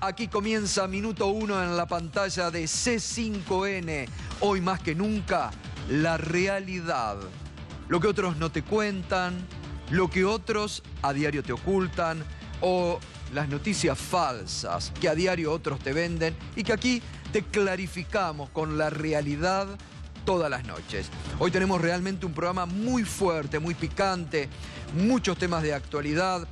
Aquí comienza Minuto 1 en la pantalla de C5N. Hoy más que nunca, la realidad. Lo que otros no te cuentan, lo que otros a diario te ocultan, o las noticias falsas que a diario otros te venden y que aquí te clarificamos con la realidad todas las noches. Hoy tenemos realmente un programa muy fuerte, muy picante, muchos temas de actualidad.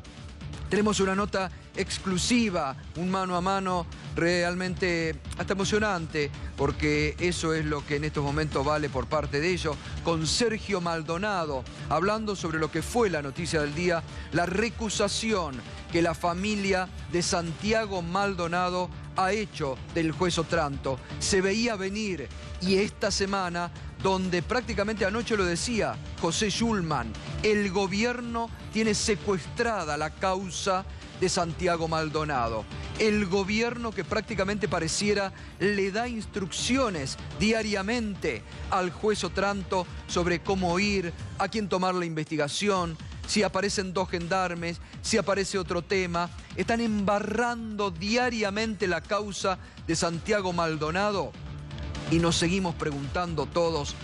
Tenemos una nota exclusiva, un mano a mano realmente hasta emocionante, porque eso es lo que en estos momentos vale por parte de ellos, con Sergio Maldonado, hablando sobre lo que fue la noticia del día, la recusación que la familia de Santiago Maldonado ha hecho del juez Otranto. Se veía venir, y esta semana, donde prácticamente anoche lo decía José Schulman, el gobierno tiene secuestrada la causa de Santiago Maldonado. El gobierno que prácticamente pareciera le da instrucciones diariamente al juez Otranto sobre cómo ir, a quién tomar la investigación, si aparecen 2 gendarmes, si aparece otro tema. Están embarrando diariamente la causa de Santiago Maldonado y nos seguimos preguntando todos,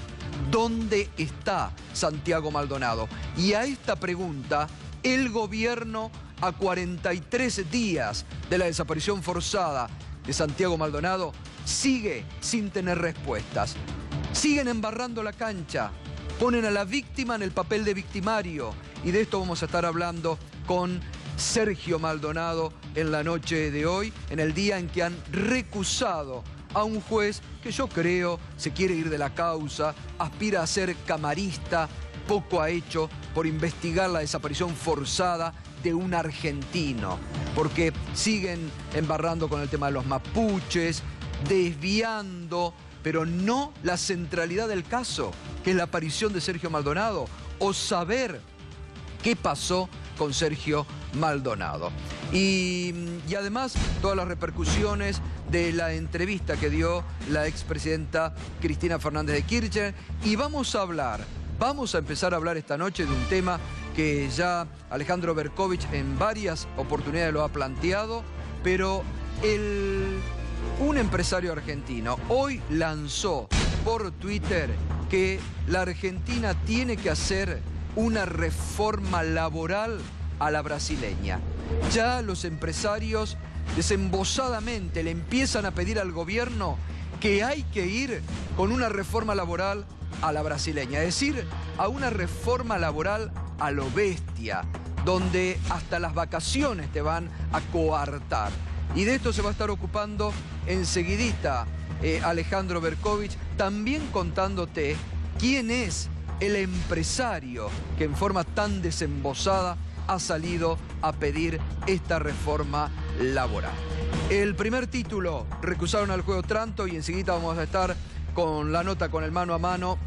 ¿dónde está Santiago Maldonado? Y a esta pregunta, el gobierno, a 43 días de la desaparición forzada de Santiago Maldonado, sigue sin tener respuestas. Siguen embarrando la cancha, ponen a la víctima en el papel de victimario. Y de esto vamos a estar hablando con Sergio Maldonado en la noche de hoy, en el día en que han recusado a un juez que yo creo se quiere ir de la causa, aspira a ser camarista, poco ha hecho por investigar la desaparición forzada de un argentino, porque siguen embarrando con el tema de los mapuches, desviando, pero no la centralidad del caso, que es la aparición de Sergio Maldonado, o saber qué pasó con Sergio Maldonado. Y además todas las repercusiones de la entrevista que dio la expresidenta Cristina Fernández de Kirchner. Y vamos a empezar a hablar esta noche de un tema que ya Alejandro Berkovich en varias oportunidades lo ha planteado, pero un empresario argentino hoy lanzó por Twitter que la Argentina tiene que hacer una reforma laboral a la brasileña. Ya los empresarios desembosadamente le empiezan a pedir al gobierno que hay que ir con una reforma laboral a la brasileña, es decir, a una reforma laboral a lo bestia, donde hasta las vacaciones te van a coartar. Y de esto se va a estar ocupando enseguidita Alejandro Berkovich, también contándote quién es el empresario que en forma tan desembosada ha salido a pedir esta reforma laboral. El primer título, recusaron al juez Otranto, y enseguida vamos a estar con la nota, con el mano a mano,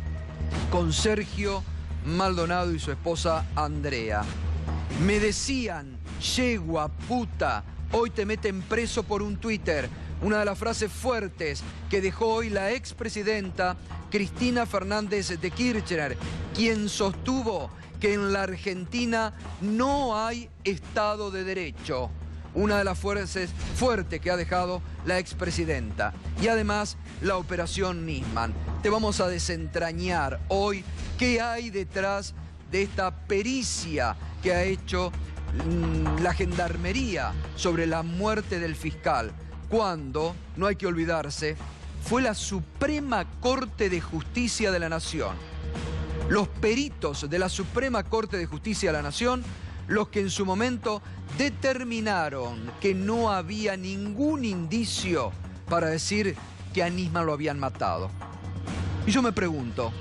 con Sergio Maldonado y su esposa Andrea. Me decían, yegua, puta, hoy te meten preso por un Twitter. Una de las frases fuertes que dejó hoy la expresidenta Cristina Fernández de Kirchner, quien sostuvo que en la Argentina no hay Estado de Derecho. Una de las frases fuertes que ha dejado la expresidenta. Y además, la operación Nisman. Te vamos a desentrañar hoy qué hay detrás de esta pericia que ha hecho la Gendarmería sobre la muerte del fiscal, cuando, no hay que olvidarse, fue la Suprema Corte de Justicia de la Nación. Los peritos de la Suprema Corte de Justicia de la Nación, los que en su momento determinaron que no había ningún indicio para decir que a Nisman lo habían matado. Y yo me pregunto,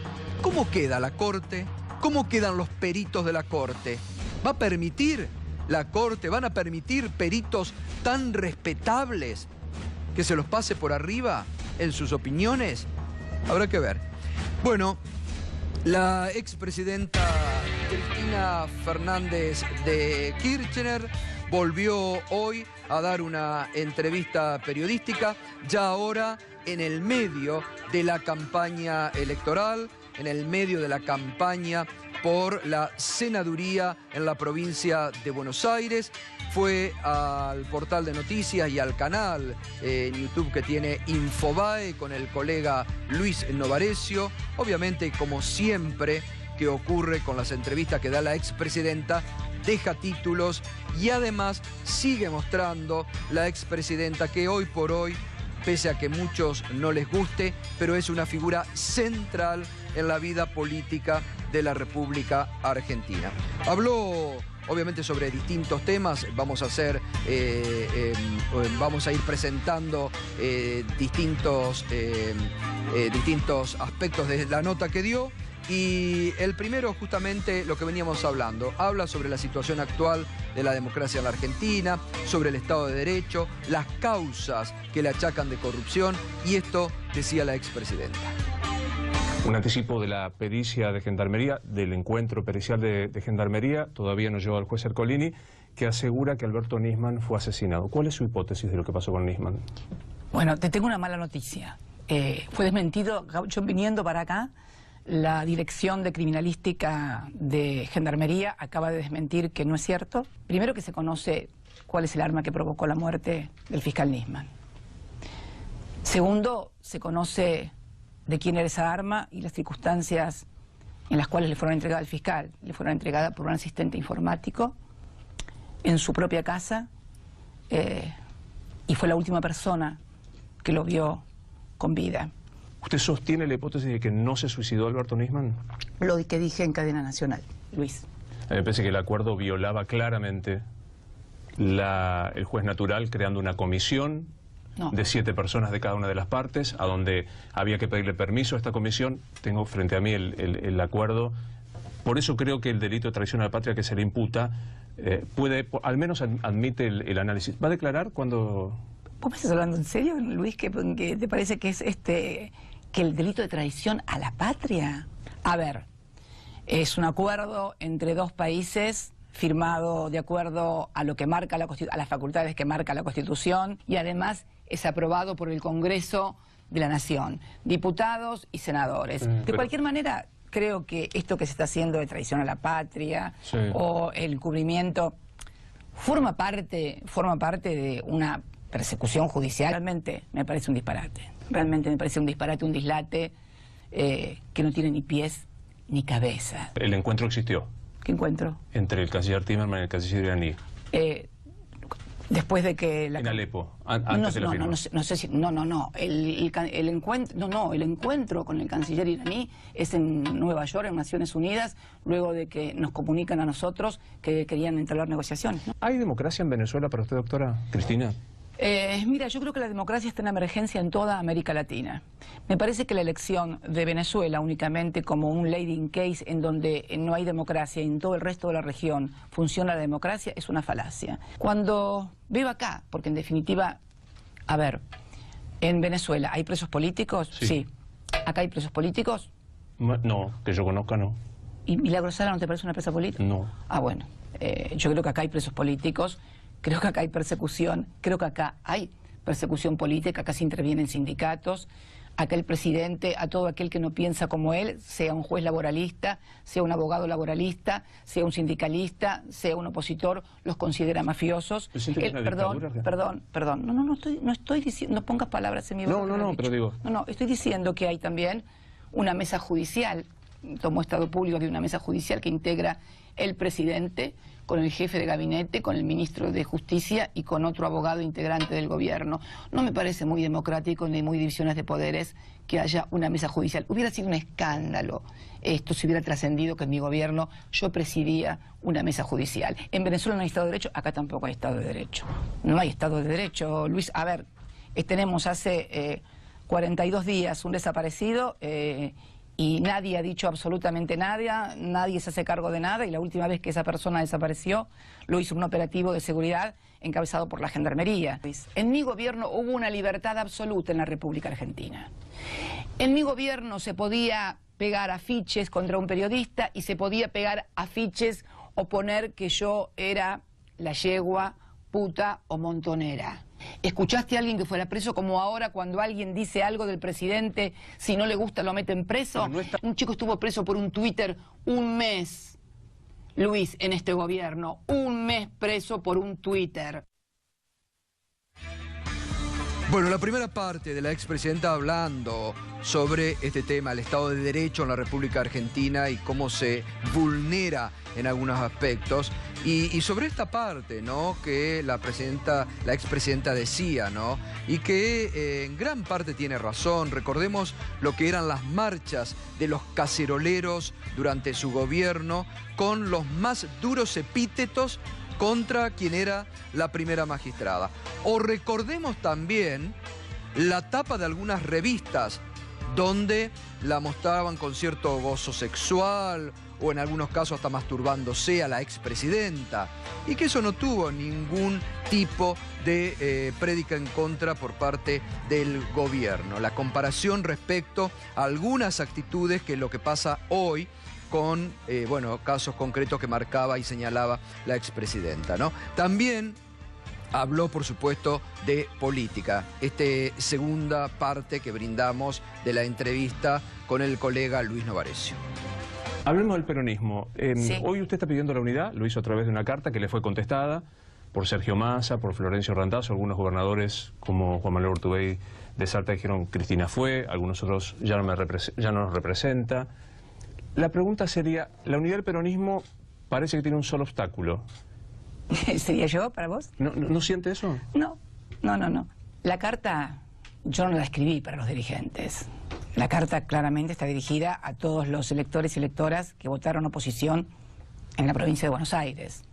¿cómo queda la Corte? ¿Cómo quedan los peritos de la Corte? ¿Va a permitir la Corte, van a permitir peritos tan respetables que se los pase por arriba en sus opiniones? Habrá que ver. Bueno, la expresidenta Cristina Fernández de Kirchner volvió hoy a dar una entrevista periodística, ya ahora en el medio de la campaña electoral, en el medio de la campaña por la senaduría en la provincia de Buenos Aires. Fue al portal de noticias y al canal en YouTube que tiene Infobae con el colega Luis Novarecio. Obviamente, como siempre que ocurre con las entrevistas que da la expresidenta, deja títulos y además sigue mostrando la expresidenta que hoy por hoy, pese a que muchos no les guste, pero es una figura central en la vida política de la República Argentina. Habló obviamente sobre distintos temas, vamos a ir presentando distintos aspectos de la nota que dio. Y el primero, justamente lo que veníamos hablando, habla sobre la situación actual de la democracia en la Argentina, sobre el Estado de Derecho, las causas que le achacan de corrupción, y esto decía la expresidenta. Un anticipo de la pericia de Gendarmería, del encuentro pericial de Gendarmería, todavía no llegó al juez Ercolini, que asegura que Alberto Nisman fue asesinado. ¿Cuál es su hipótesis de lo que pasó con Nisman? Bueno, te tengo una mala noticia. Fue desmentido, yo viniendo para acá, la Dirección de Criminalística de Gendarmería acaba de desmentir que no es cierto. Primero, que se conoce cuál es el arma que provocó la muerte del fiscal Nisman. Segundo, se conoce de quién era esa arma y las circunstancias en las cuales le fueron entregadas al fiscal. Le fueron entregadas por un asistente informático en su propia casa y fue la última persona que lo vio con vida. ¿Usted sostiene la hipótesis de que no se suicidó Alberto Nisman? Lo que dije en cadena nacional, Luis. A mí me parece que el acuerdo violaba claramente el juez natural, creando una comisión de 7 personas de cada una de las partes, a donde había que pedirle permiso a esta comisión. Tengo frente a mí el acuerdo. Por eso creo que el delito de traición a la patria que se le imputa puede, al menos admite el análisis. ¿Va a declarar cuando...? ¿Vos me estás hablando en serio, Luis, que te parece que es que el delito de traición a la patria? A ver, es un acuerdo entre dos países firmado de acuerdo a lo que marca a las facultades que marca la Constitución, y además es aprobado por el Congreso de la Nación, diputados y senadores. De cualquier manera, creo que esto que se está haciendo de traición a la patria o el encubrimiento forma parte de una persecución judicial. Realmente me parece un disparate. Realmente me parece un disparate, un dislate que no tiene ni pies ni cabeza. ¿El encuentro existió? ¿Qué encuentro? Entre el canciller Timerman y el canciller iraní. Después de que en Alepo, antes de la firma. El encuentro con el canciller iraní es en Nueva York, en Naciones Unidas, luego de que nos comunican a nosotros que querían entablar negociaciones, ¿no? ¿Hay democracia en Venezuela para usted, doctora Cristina? Mira, yo creo que la democracia está en emergencia en toda América Latina. Me parece que la elección de Venezuela únicamente como un leading case en donde no hay democracia y en todo el resto de la región funciona la democracia es una falacia. Cuando veo acá, porque en definitiva, a ver, en Venezuela ¿hay presos políticos? Sí. ¿Acá hay presos políticos? No, que yo conozca no. ¿Y Milagro Sala no te parece una presa política? No. Ah, bueno, yo creo que acá hay presos políticos. Creo que acá hay persecución, creo que acá hay persecución política, acá se intervienen sindicatos, acá el presidente, a todo aquel que no piensa como él, sea un juez laboralista, sea un abogado laboralista, sea un sindicalista, sea un opositor, los considera mafiosos. Perdón, no estoy diciendo, no pongas palabras en mi boca. No, pero digo... No, estoy diciendo que hay también una mesa judicial, tomó estado público de una mesa judicial que integra el presidente con el jefe de gabinete, con el ministro de Justicia y con otro abogado integrante del gobierno. No me parece muy democrático ni muy divisiones de poderes que haya una mesa judicial. Hubiera sido un escándalo esto si hubiera trascendido que en mi gobierno yo presidía una mesa judicial. En Venezuela no hay Estado de Derecho, acá tampoco hay Estado de Derecho. No hay Estado de Derecho, Luis. A ver, tenemos hace 42 días un desaparecido y nadie ha dicho absolutamente nada, nadie se hace cargo de nada, y la última vez que esa persona desapareció lo hizo un operativo de seguridad encabezado por la Gendarmería. En mi gobierno hubo una libertad absoluta en la República Argentina. En mi gobierno se podía pegar afiches contra un periodista y se podía pegar afiches o poner que yo era la yegua, puta o montonera. ¿Escuchaste a alguien que fuera preso como ahora cuando alguien dice algo del presidente, si no le gusta lo meten preso? No está... Un chico estuvo preso por un Twitter un mes, Luis, en este gobierno. Un mes preso por un Twitter. Bueno, la primera parte de la expresidenta hablando sobre este tema, el Estado de Derecho en la República Argentina y cómo se vulnera en algunos aspectos. Y sobre esta parte, ¿no?, que la expresidenta decía, ¿no?, y que en gran parte tiene razón. Recordemos lo que eran las marchas de los caceroleros durante su gobierno, con los más duros epítetos contra quien era la primera magistrada. O recordemos también la tapa de algunas revistas donde la mostraban con cierto gozo sexual o en algunos casos hasta masturbándose a la expresidenta, y que eso no tuvo ningún tipo de prédica en contra por parte del gobierno. La comparación respecto a algunas actitudes que es lo que pasa hoy con bueno, casos concretos que marcaba y señalaba la expresidenta, ¿no? También habló, por supuesto, de política. Segunda parte que brindamos de la entrevista con el colega Luis Novarecio. Hablemos del peronismo. Sí. Hoy usted está pidiendo la unidad, lo hizo a través de una carta que le fue contestada por Sergio Massa, por Florencio Randazzo, algunos gobernadores como Juan Manuel Urtubey de Salta dijeron Cristina fue, algunos otros ya no nos representa. La pregunta sería, la unidad del peronismo parece que tiene un solo obstáculo. ¿Sería yo para vos? ¿No siente eso? No. La carta yo no la escribí para los dirigentes. La carta claramente está dirigida a todos los electores y electoras que votaron oposición en la provincia de Buenos Aires,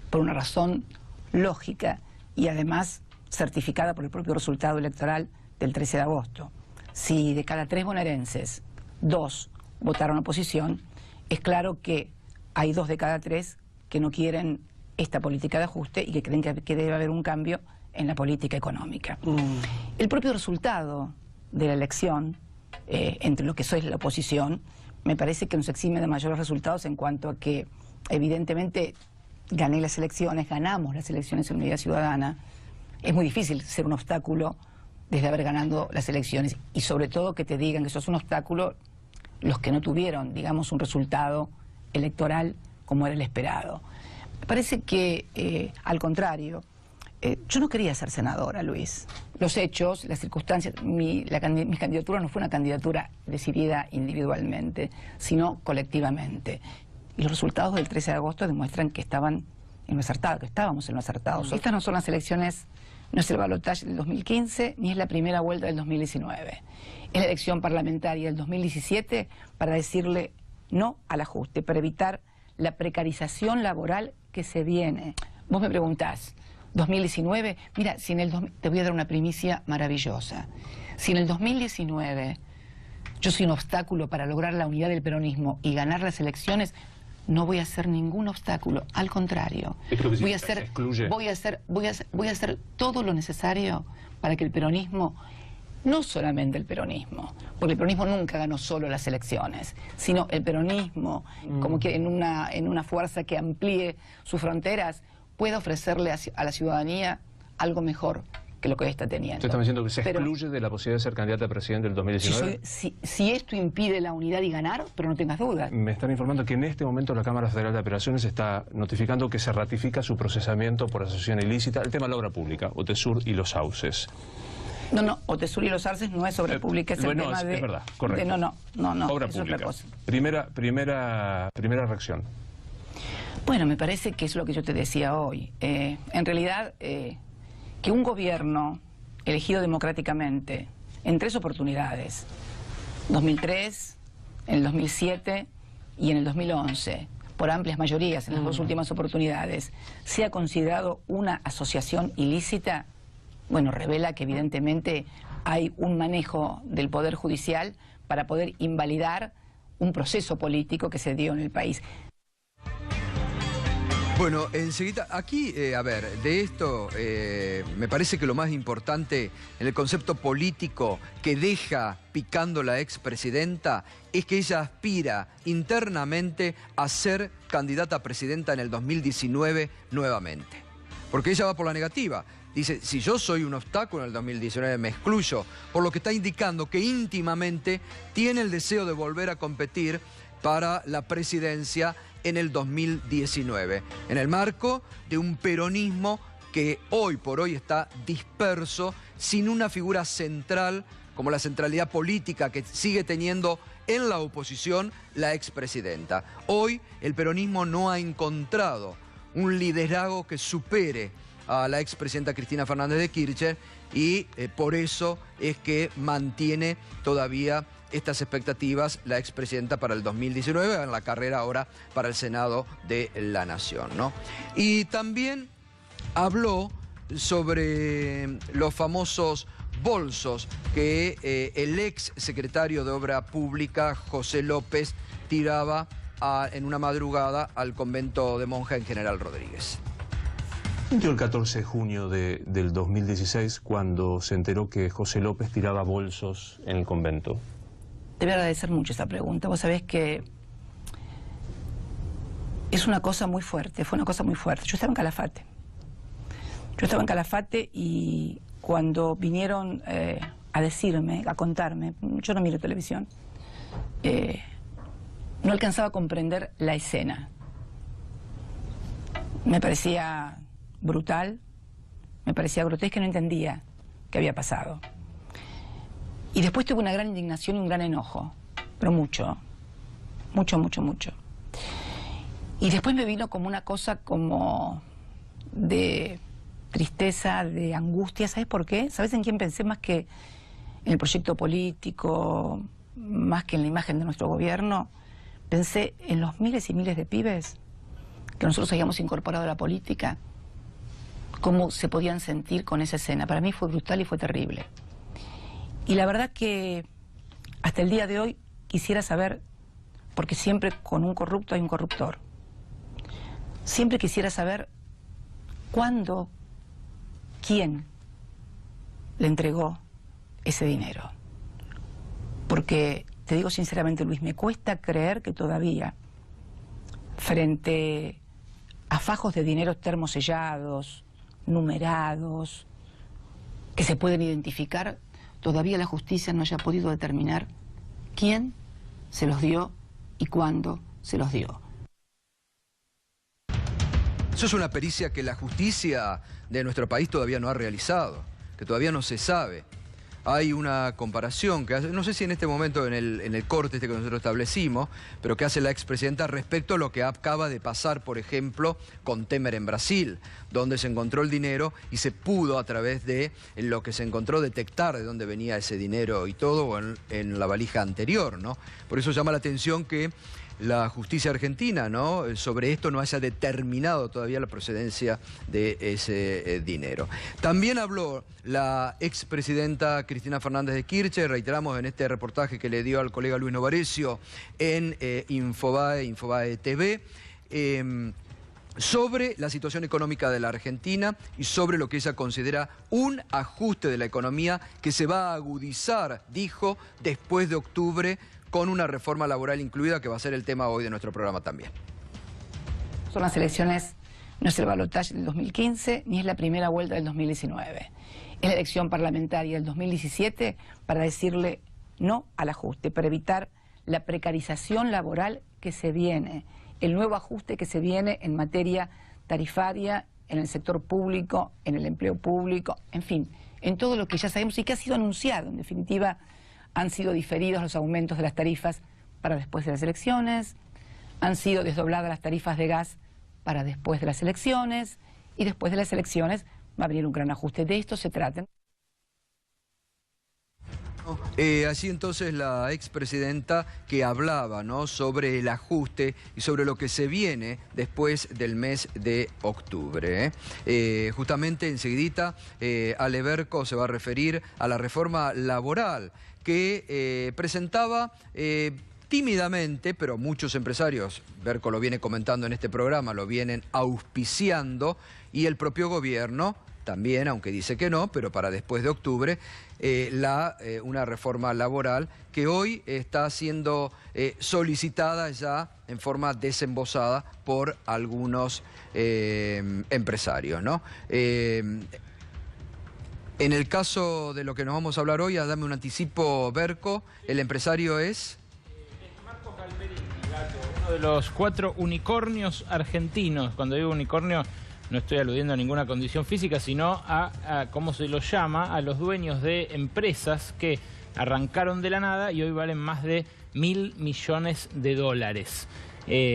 por una razón lógica y además certificada por el propio resultado electoral del 13 de agosto. Si de cada 3 bonaerenses, 2 votaron oposición, es claro que hay 2 de cada 3 que no quieren esta política de ajuste y que creen que debe haber un cambio en la política económica. El propio resultado de la elección, entre lo que es la oposición, me parece que nos exime de mayores resultados en cuanto a que, evidentemente, ganamos las elecciones en Unidad Ciudadana. Es muy difícil ser un obstáculo desde haber ganado las elecciones y sobre todo que te digan que sos un obstáculo los que no tuvieron, digamos, un resultado electoral como era el esperado. Me parece que, al contrario, yo no quería ser senadora, Luis. Los hechos, las circunstancias, mi candidatura no fue una candidatura decidida individualmente, sino colectivamente. Y los resultados del 13 de agosto demuestran que estábamos en lo acertado. Estas no son las elecciones, no es el balotaje del 2015, ni es la primera vuelta del 2019. Es la elección parlamentaria del 2017 para decirle no al ajuste, para evitar la precarización laboral que se viene. Vos me preguntás, 2019, mira, si te voy a dar una primicia maravillosa. Si en el 2019 yo soy un obstáculo para lograr la unidad del peronismo y ganar las elecciones, no voy a hacer ningún obstáculo, al contrario. Voy a hacer todo lo necesario para que el peronismo, no solamente el peronismo, porque el peronismo nunca ganó solo las elecciones, sino el peronismo, como que en una fuerza que amplíe sus fronteras, pueda ofrecerle a la ciudadanía algo mejor que lo que está teniendo. ¿Usted está diciendo que se excluye de la posibilidad de ser candidata a presidente del 2019? Si esto impide la unidad y ganar, pero no tengas dudas. Me están informando que en este momento la Cámara Federal de Apelaciones está notificando que se ratifica su procesamiento por asociación ilícita, el tema de la obra pública, Otesur y los sauces. No, Otesur y los sauces no es obra pública, es el tema de... Es verdad, correcto. No, obra es pública. otra cosa. Primera reacción. Bueno, me parece que es lo que yo te decía hoy. En realidad, que un gobierno elegido democráticamente en 3 oportunidades, 2003, en el 2007 y en el 2011, por amplias mayorías en las 2 últimas oportunidades, sea considerado una asociación ilícita, bueno, revela que evidentemente hay un manejo del Poder Judicial para poder invalidar un proceso político que se dio en el país. Bueno, enseguida, aquí, a ver, de esto me parece que lo más importante en el concepto político que deja picando la expresidenta es que ella aspira internamente a ser candidata a presidenta en el 2019 nuevamente. Porque ella va por la negativa. dice, si yo soy un obstáculo en el 2019 me excluyo, por lo que está indicando que íntimamente tiene el deseo de volver a competir para la presidencia en el 2019, en el marco de un peronismo que hoy por hoy está disperso, sin una figura central como la centralidad política que sigue teniendo en la oposición la expresidenta. Hoy el peronismo no ha encontrado un liderazgo que supere a la expresidenta Cristina Fernández de Kirchner y por eso es que mantiene todavía estas expectativas la expresidenta para el 2019, en la carrera ahora para el Senado de la Nación, ¿no? Y también habló sobre los famosos bolsos que el ex secretario de Obra Pública, José López, tiraba en una madrugada al convento de monjas en General Rodríguez. Yo el 14 de junio del 2016, cuando se enteró que José López tiraba bolsos en el convento. Te voy a agradecer mucho esa pregunta. Vos sabés que es una cosa muy fuerte, fue una cosa muy fuerte. Yo estaba en Calafate. Y cuando vinieron a decirme, a contarme, yo no miro televisión, no alcanzaba a comprender la escena. Me parecía brutal, me parecía grotesca y no entendía qué había pasado. Y después tuve una gran indignación y un gran enojo, pero mucho. Y después me vino como una cosa como de tristeza, de angustia. ¿Sabes por qué? ¿Sabes en quién pensé más que en el proyecto político, más que en la imagen de nuestro gobierno? Pensé en los miles y miles de pibes que nosotros habíamos incorporado a la política, cómo se podían sentir con esa escena. Para mí fue brutal y fue terrible. Y la verdad que hasta el día de hoy quisiera saber, porque siempre con un corrupto hay un corruptor, siempre quisiera saber cuándo, quién le entregó ese dinero. Porque, te digo sinceramente, Luis, me cuesta creer que todavía, frente a fajos de dinero termosellados, numerados, que se pueden identificar, todavía la justicia no haya podido determinar quién se los dio y cuándo se los dio. Eso es una pericia que la justicia de nuestro país todavía no ha realizado, que todavía no se sabe. Hay una comparación que hace, no sé si en este momento en el corte que nosotros establecimos, pero que hace la expresidenta respecto a lo que acaba de pasar, por ejemplo, con Temer en Brasil, donde se encontró el dinero y se pudo, a través de lo que se encontró, detectar de dónde venía ese dinero y todo en la valija anterior, ¿no? Por eso llama la atención que la justicia argentina, ¿no?, sobre esto no haya determinado todavía la procedencia de ese dinero. También habló la expresidenta Cristina Fernández de Kirchner, reiteramos en este reportaje que le dio al colega Luis Novarecio en Infobae TV, sobre la situación económica de la Argentina y sobre lo que ella considera un ajuste de la economía que se va a agudizar, dijo, después de octubre, con una reforma laboral incluida, que va a ser el tema hoy de nuestro programa también. Son las elecciones, no es el balotaje del 2015, ni es la primera vuelta del 2019. Es la elección parlamentaria del 2017 para decirle no al ajuste, para evitar la precarización laboral que se viene, el nuevo ajuste que se viene en materia tarifaria, en el sector público, en el empleo público, en fin, en todo lo que ya sabemos y que ha sido anunciado. En definitiva, han sido diferidos los aumentos de las tarifas para después de las elecciones, han sido desdobladas las tarifas de gas para después de las elecciones, y después de las elecciones va a venir un gran ajuste. De esto se trata. Así entonces la expresidenta que hablaba, ¿no?, sobre el ajuste y sobre lo que se viene después del mes de octubre. Justamente enseguidita Ale Berco se va a referir a la reforma laboral que presentaba tímidamente, pero muchos empresarios, Berco lo viene comentando en este programa, lo vienen auspiciando, y el propio gobierno también, aunque dice que no, pero para después de octubre, una reforma laboral que hoy está siendo solicitada ya en forma desembosada por algunos empresarios, ¿no? En el caso de lo que nos vamos a hablar hoy, a darme un anticipo, Berco, el empresario es... Marcos Galperín, uno de los 4 unicornios argentinos. Cuando digo unicornio no estoy aludiendo a ninguna condición física, sino a cómo se los llama, a los dueños de empresas que arrancaron de la nada y hoy valen más de 1.000 millones de dólares.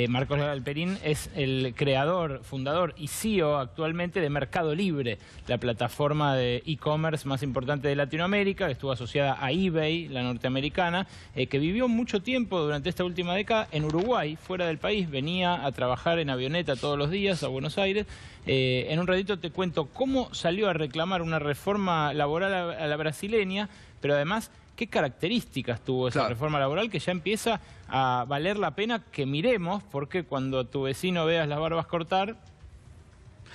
Marcos Galperín es el creador, fundador y CEO actualmente de Mercado Libre, la plataforma de e-commerce más importante de Latinoamérica, que estuvo asociada a eBay, la norteamericana, que vivió mucho tiempo durante esta última década en Uruguay, fuera del país, venía a trabajar en avioneta todos los días a Buenos Aires. En un ratito te cuento cómo salió a reclamar una reforma laboral a la brasileña, pero además qué características tuvo esa reforma laboral que ya empieza a valer la pena que miremos, porque cuando a tu vecino veas las barbas cortar,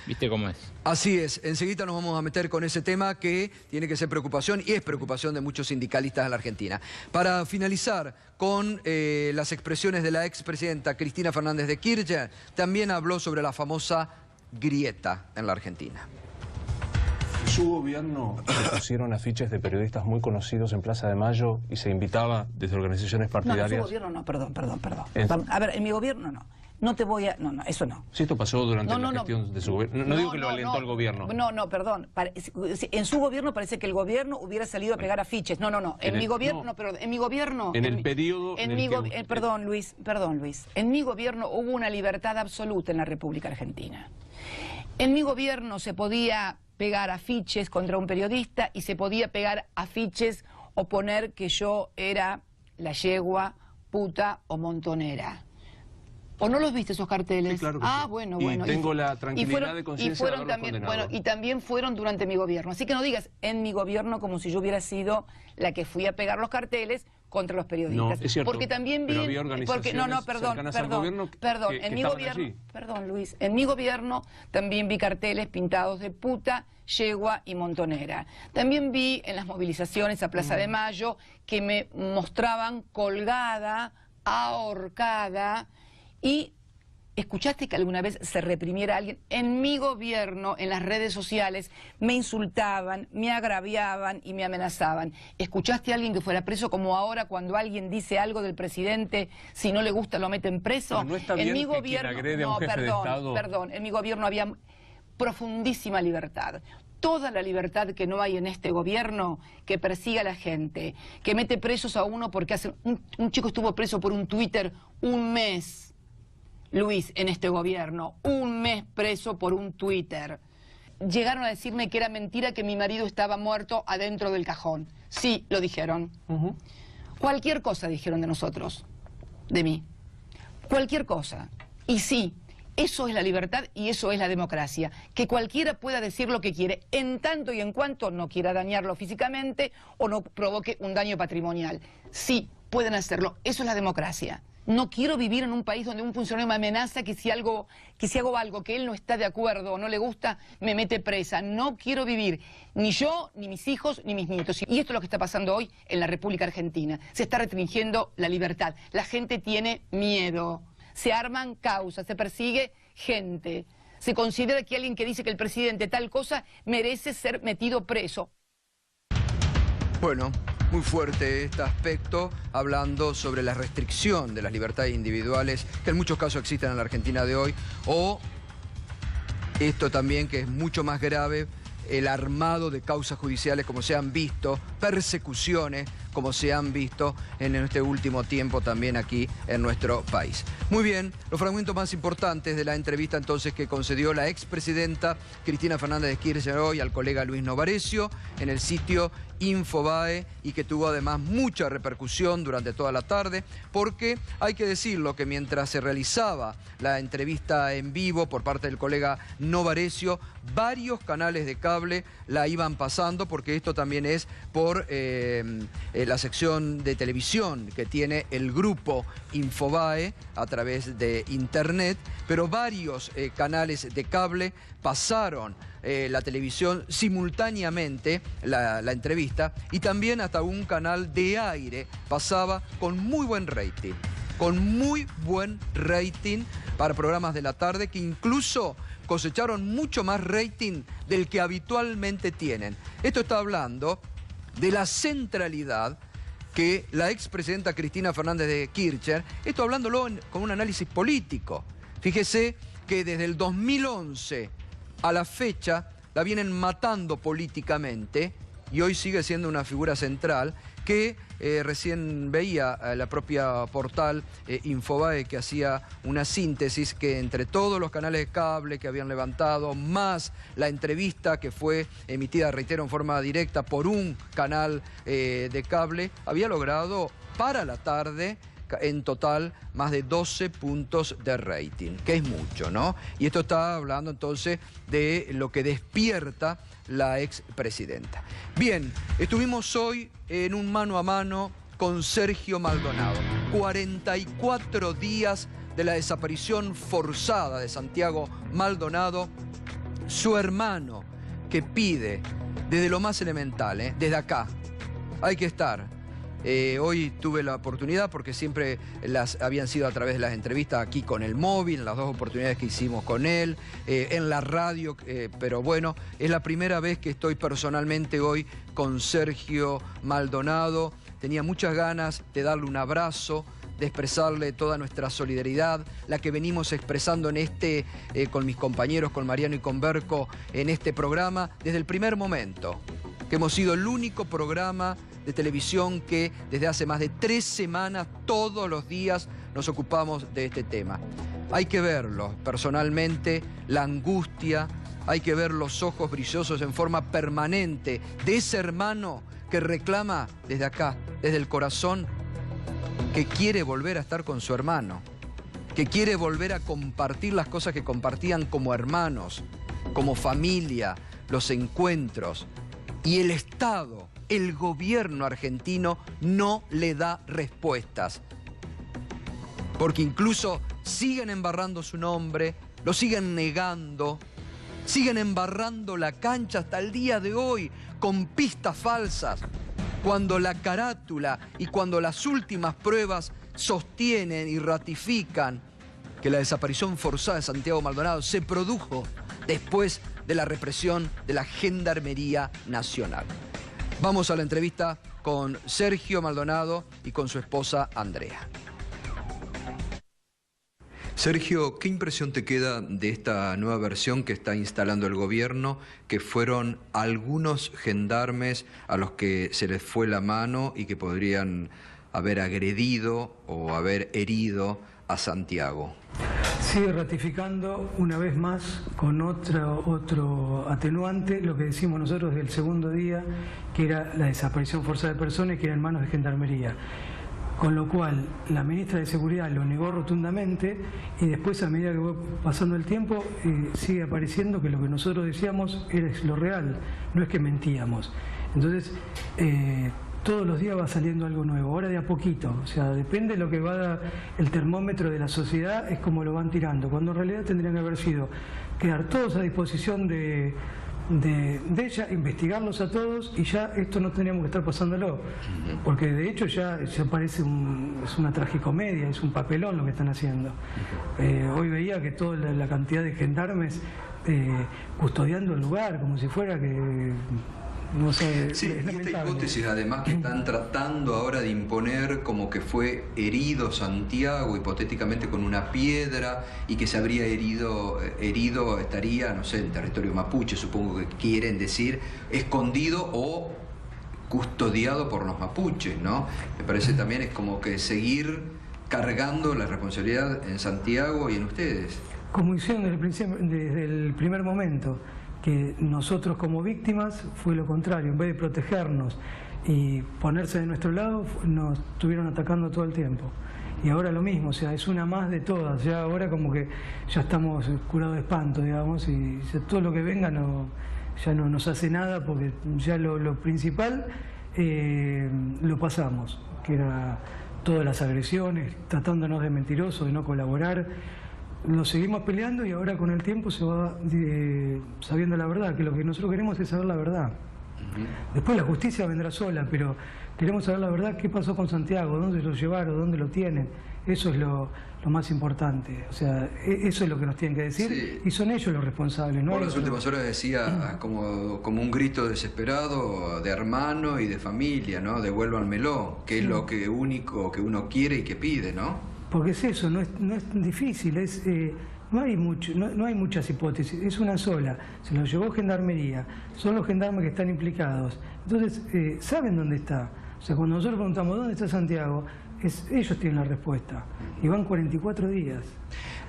¿viste cómo es? Así es, enseguida nos vamos a meter con ese tema que tiene que ser preocupación y es preocupación de muchos sindicalistas en la Argentina. Para finalizar con las expresiones de la expresidenta Cristina Fernández de Kirchner, también habló sobre la famosa grieta en la Argentina. En su gobierno se pusieron afiches de periodistas muy conocidos en Plaza de Mayo y se invitaba desde organizaciones partidarias... No, en su gobierno no, perdón. A ver, en mi gobierno no. No te voy a... No, eso no. Sí, esto pasó durante la gestión de su gobierno. No digo que lo alentó el gobierno. No, perdón. En su gobierno parece que el gobierno hubiera salido a pegar afiches. No. En mi gobierno, perdón. En mi gobierno... En el periodo... Perdón, Luis. En mi gobierno hubo una libertad absoluta en la República Argentina. En mi gobierno se podía pegar afiches contra un periodista y se podía pegar afiches o poner que yo era la yegua, puta o montonera. ¿O no los viste esos carteles? Sí, claro que sí. Bueno. Y tengo la tranquilidad de conciencia de haberlos condenado. Bueno, y también fueron durante mi gobierno. Así que no digas en mi gobierno como si yo hubiera sido la que fui a pegar los carteles contra los periodistas. No, es cierto. Porque también vi... Pero había organizaciones perdón. En mi gobierno... Perdón, Luis. En mi gobierno también vi carteles pintados de puta, yegua y montonera. También vi en las movilizaciones a Plaza de Mayo que me mostraban colgada, ahorcada... ¿Y escuchaste que alguna vez se reprimiera a alguien? En mi gobierno, en las redes sociales, me insultaban, me agraviaban y me amenazaban. ¿Escuchaste a alguien que fuera preso como ahora cuando alguien dice algo del presidente, si no le gusta lo meten preso? Pero no está bien en mi que gobierno, quien agrede a un jefe de Estado... Perdón, en mi gobierno había profundísima libertad. Toda la libertad que no hay en este gobierno, que persigue a la gente, que mete presos a uno porque un chico estuvo preso por un Twitter un mes. Luis, en este gobierno, un mes preso por un Twitter. Llegaron a decirme que era mentira que mi marido estaba muerto adentro del cajón. Sí, lo dijeron. Cualquier cosa dijeron de nosotros, de mí. Cualquier cosa. Y sí, eso es la libertad y eso es la democracia. Que cualquiera pueda decir lo que quiere, en tanto y en cuanto no quiera dañarlo físicamente o no provoque un daño patrimonial. Sí, pueden hacerlo. Eso es la democracia. No quiero vivir en un país donde un funcionario me amenaza que si hago algo que él no está de acuerdo o no le gusta, me mete presa. No quiero vivir, ni yo, ni mis hijos, ni mis nietos. Y esto es lo que está pasando hoy en la República Argentina. Se está restringiendo la libertad. La gente tiene miedo. Se arman causas, se persigue gente. Se considera que alguien que dice que el presidente tal cosa merece ser metido preso. Bueno, muy fuerte este aspecto, hablando sobre la restricción de las libertades individuales que en muchos casos existen en la Argentina de hoy, o esto también que es mucho más grave, el armado de causas judiciales como se han visto, persecuciones como se han visto en este último tiempo también aquí en nuestro país. Muy bien, los fragmentos más importantes de la entrevista entonces que concedió la expresidenta Cristina Fernández de Kirchner hoy al colega Luis Novarecio en el sitio Infobae y que tuvo además mucha repercusión durante toda la tarde porque hay que decirlo que mientras se realizaba la entrevista en vivo por parte del colega Novarecio, varios canales de cable la iban pasando porque esto también es por la sección de televisión que tiene el grupo Infobae a través de internet, pero varios canales de cable pasaron la televisión simultáneamente, la entrevista, y también hasta un canal de aire pasaba con muy buen rating. con muy buen rating para programas de la tarde, que incluso cosecharon mucho más rating del que habitualmente tienen. Esto está hablando de la centralidad que la expresidenta Cristina Fernández de Kirchner, esto hablándolo con un análisis político. Fíjese que desde el 2011 a la fecha la vienen matando políticamente y hoy sigue siendo una figura central que recién veía la propia portal Infobae, que hacía una síntesis que entre todos los canales de cable que habían levantado, más la entrevista que fue emitida, reitero, en forma directa por un canal de cable, había logrado para la tarde en total más de 12 puntos de rating, que es mucho, ¿no? Y esto está hablando entonces de lo que despierta la expresidenta. Bien, estuvimos hoy en un mano a mano con Sergio Maldonado. 44 días de la desaparición forzada de Santiago Maldonado. Su hermano, que pide desde lo más elemental, desde acá, hay que estar. Hoy tuve la oportunidad, porque siempre habían sido a través de las entrevistas aquí con el móvil, en las dos oportunidades que hicimos con él, en la radio, pero bueno, es la primera vez que estoy personalmente hoy con Sergio Maldonado. Tenía muchas ganas de darle un abrazo, de expresarle toda nuestra solidaridad, la que venimos expresando en con mis compañeros, con Mariano y con Berco, en este programa, desde el primer momento, que hemos sido el único programa de televisión que desde hace más de 3 semanas, todos los días, nos ocupamos de este tema. Hay que verlo personalmente, la angustia, hay que ver los ojos brillosos en forma permanente de ese hermano que reclama desde acá, desde el corazón, que quiere volver a estar con su hermano, que quiere volver a compartir las cosas que compartían como hermanos, como familia, los encuentros. Y el Estado, el gobierno argentino no le da respuestas. Porque incluso siguen embarrando su nombre, lo siguen negando, siguen embarrando la cancha hasta el día de hoy con pistas falsas, cuando la carátula y cuando las últimas pruebas sostienen y ratifican que la desaparición forzada de Santiago Maldonado se produjo después de la represión de la Gendarmería Nacional. Vamos a la entrevista con Sergio Maldonado y con su esposa Andrea. Sergio, ¿qué impresión te queda de esta nueva versión que está instalando el gobierno, que fueron algunos gendarmes a los que se les fue la mano y que podrían haber agredido o haber herido a Santiago? Sigue ratificando una vez más con otro atenuante lo que decimos nosotros del segundo día, que era la desaparición forzada de personas, que era en manos de Gendarmería. Con lo cual la ministra de Seguridad lo negó rotundamente y después, a medida que va pasando el tiempo, sigue apareciendo que lo que nosotros decíamos era lo real, no es que mentíamos. Entonces, todos los días va saliendo algo nuevo, ahora de a poquito, o sea, depende de lo que va el termómetro de la sociedad, es como lo van tirando, cuando en realidad tendrían que haber sido quedar todos a disposición de ella, investigarlos a todos y ya esto no tendríamos que estar pasándolo, porque de hecho ya parece es una tragicomedia, es un papelón lo que están haciendo. Hoy veía que toda la cantidad de gendarmes custodiando el lugar, como si fuera que... No sé, sí, esta hipótesis además que están tratando ahora de imponer como que fue herido Santiago hipotéticamente con una piedra y que se habría herido estaría, no sé, en territorio mapuche, supongo que quieren decir, escondido o custodiado por los mapuches, ¿no? Me parece también es como que seguir cargando la responsabilidad en Santiago y en ustedes. Como hicieron desde el primer momento, que nosotros como víctimas fue lo contrario, en vez de protegernos y ponerse de nuestro lado, nos estuvieron atacando todo el tiempo. Y ahora lo mismo, o sea, es una más de todas, ya ahora como que ya estamos curados de espanto, digamos, y todo lo que venga ya no nos hace nada, porque ya lo principal lo pasamos, que era todas las agresiones, tratándonos de mentirosos, de no colaborar. Nos seguimos peleando y ahora con el tiempo se va sabiendo la verdad, que lo que nosotros queremos es saber la verdad. Después la justicia vendrá sola, pero queremos saber la verdad, qué pasó con Santiago, dónde lo llevaron, dónde lo tienen. Eso es lo más importante, o sea, eso es lo que nos tienen que decir, sí. Y son ellos los responsables. ¿No? Por las últimas horas decía como un grito desesperado de hermano y de familia, ¿no? Devuélvanmelo, que sí. Es lo único que uno quiere y que pide, ¿no? Porque es eso, no es difícil, no hay muchas hipótesis, es una sola. Se lo llevó Gendarmería, son los gendarmes que están implicados. Entonces, saben dónde está. O sea, cuando nosotros preguntamos dónde está Santiago, ellos tienen la respuesta. Y van 44 días.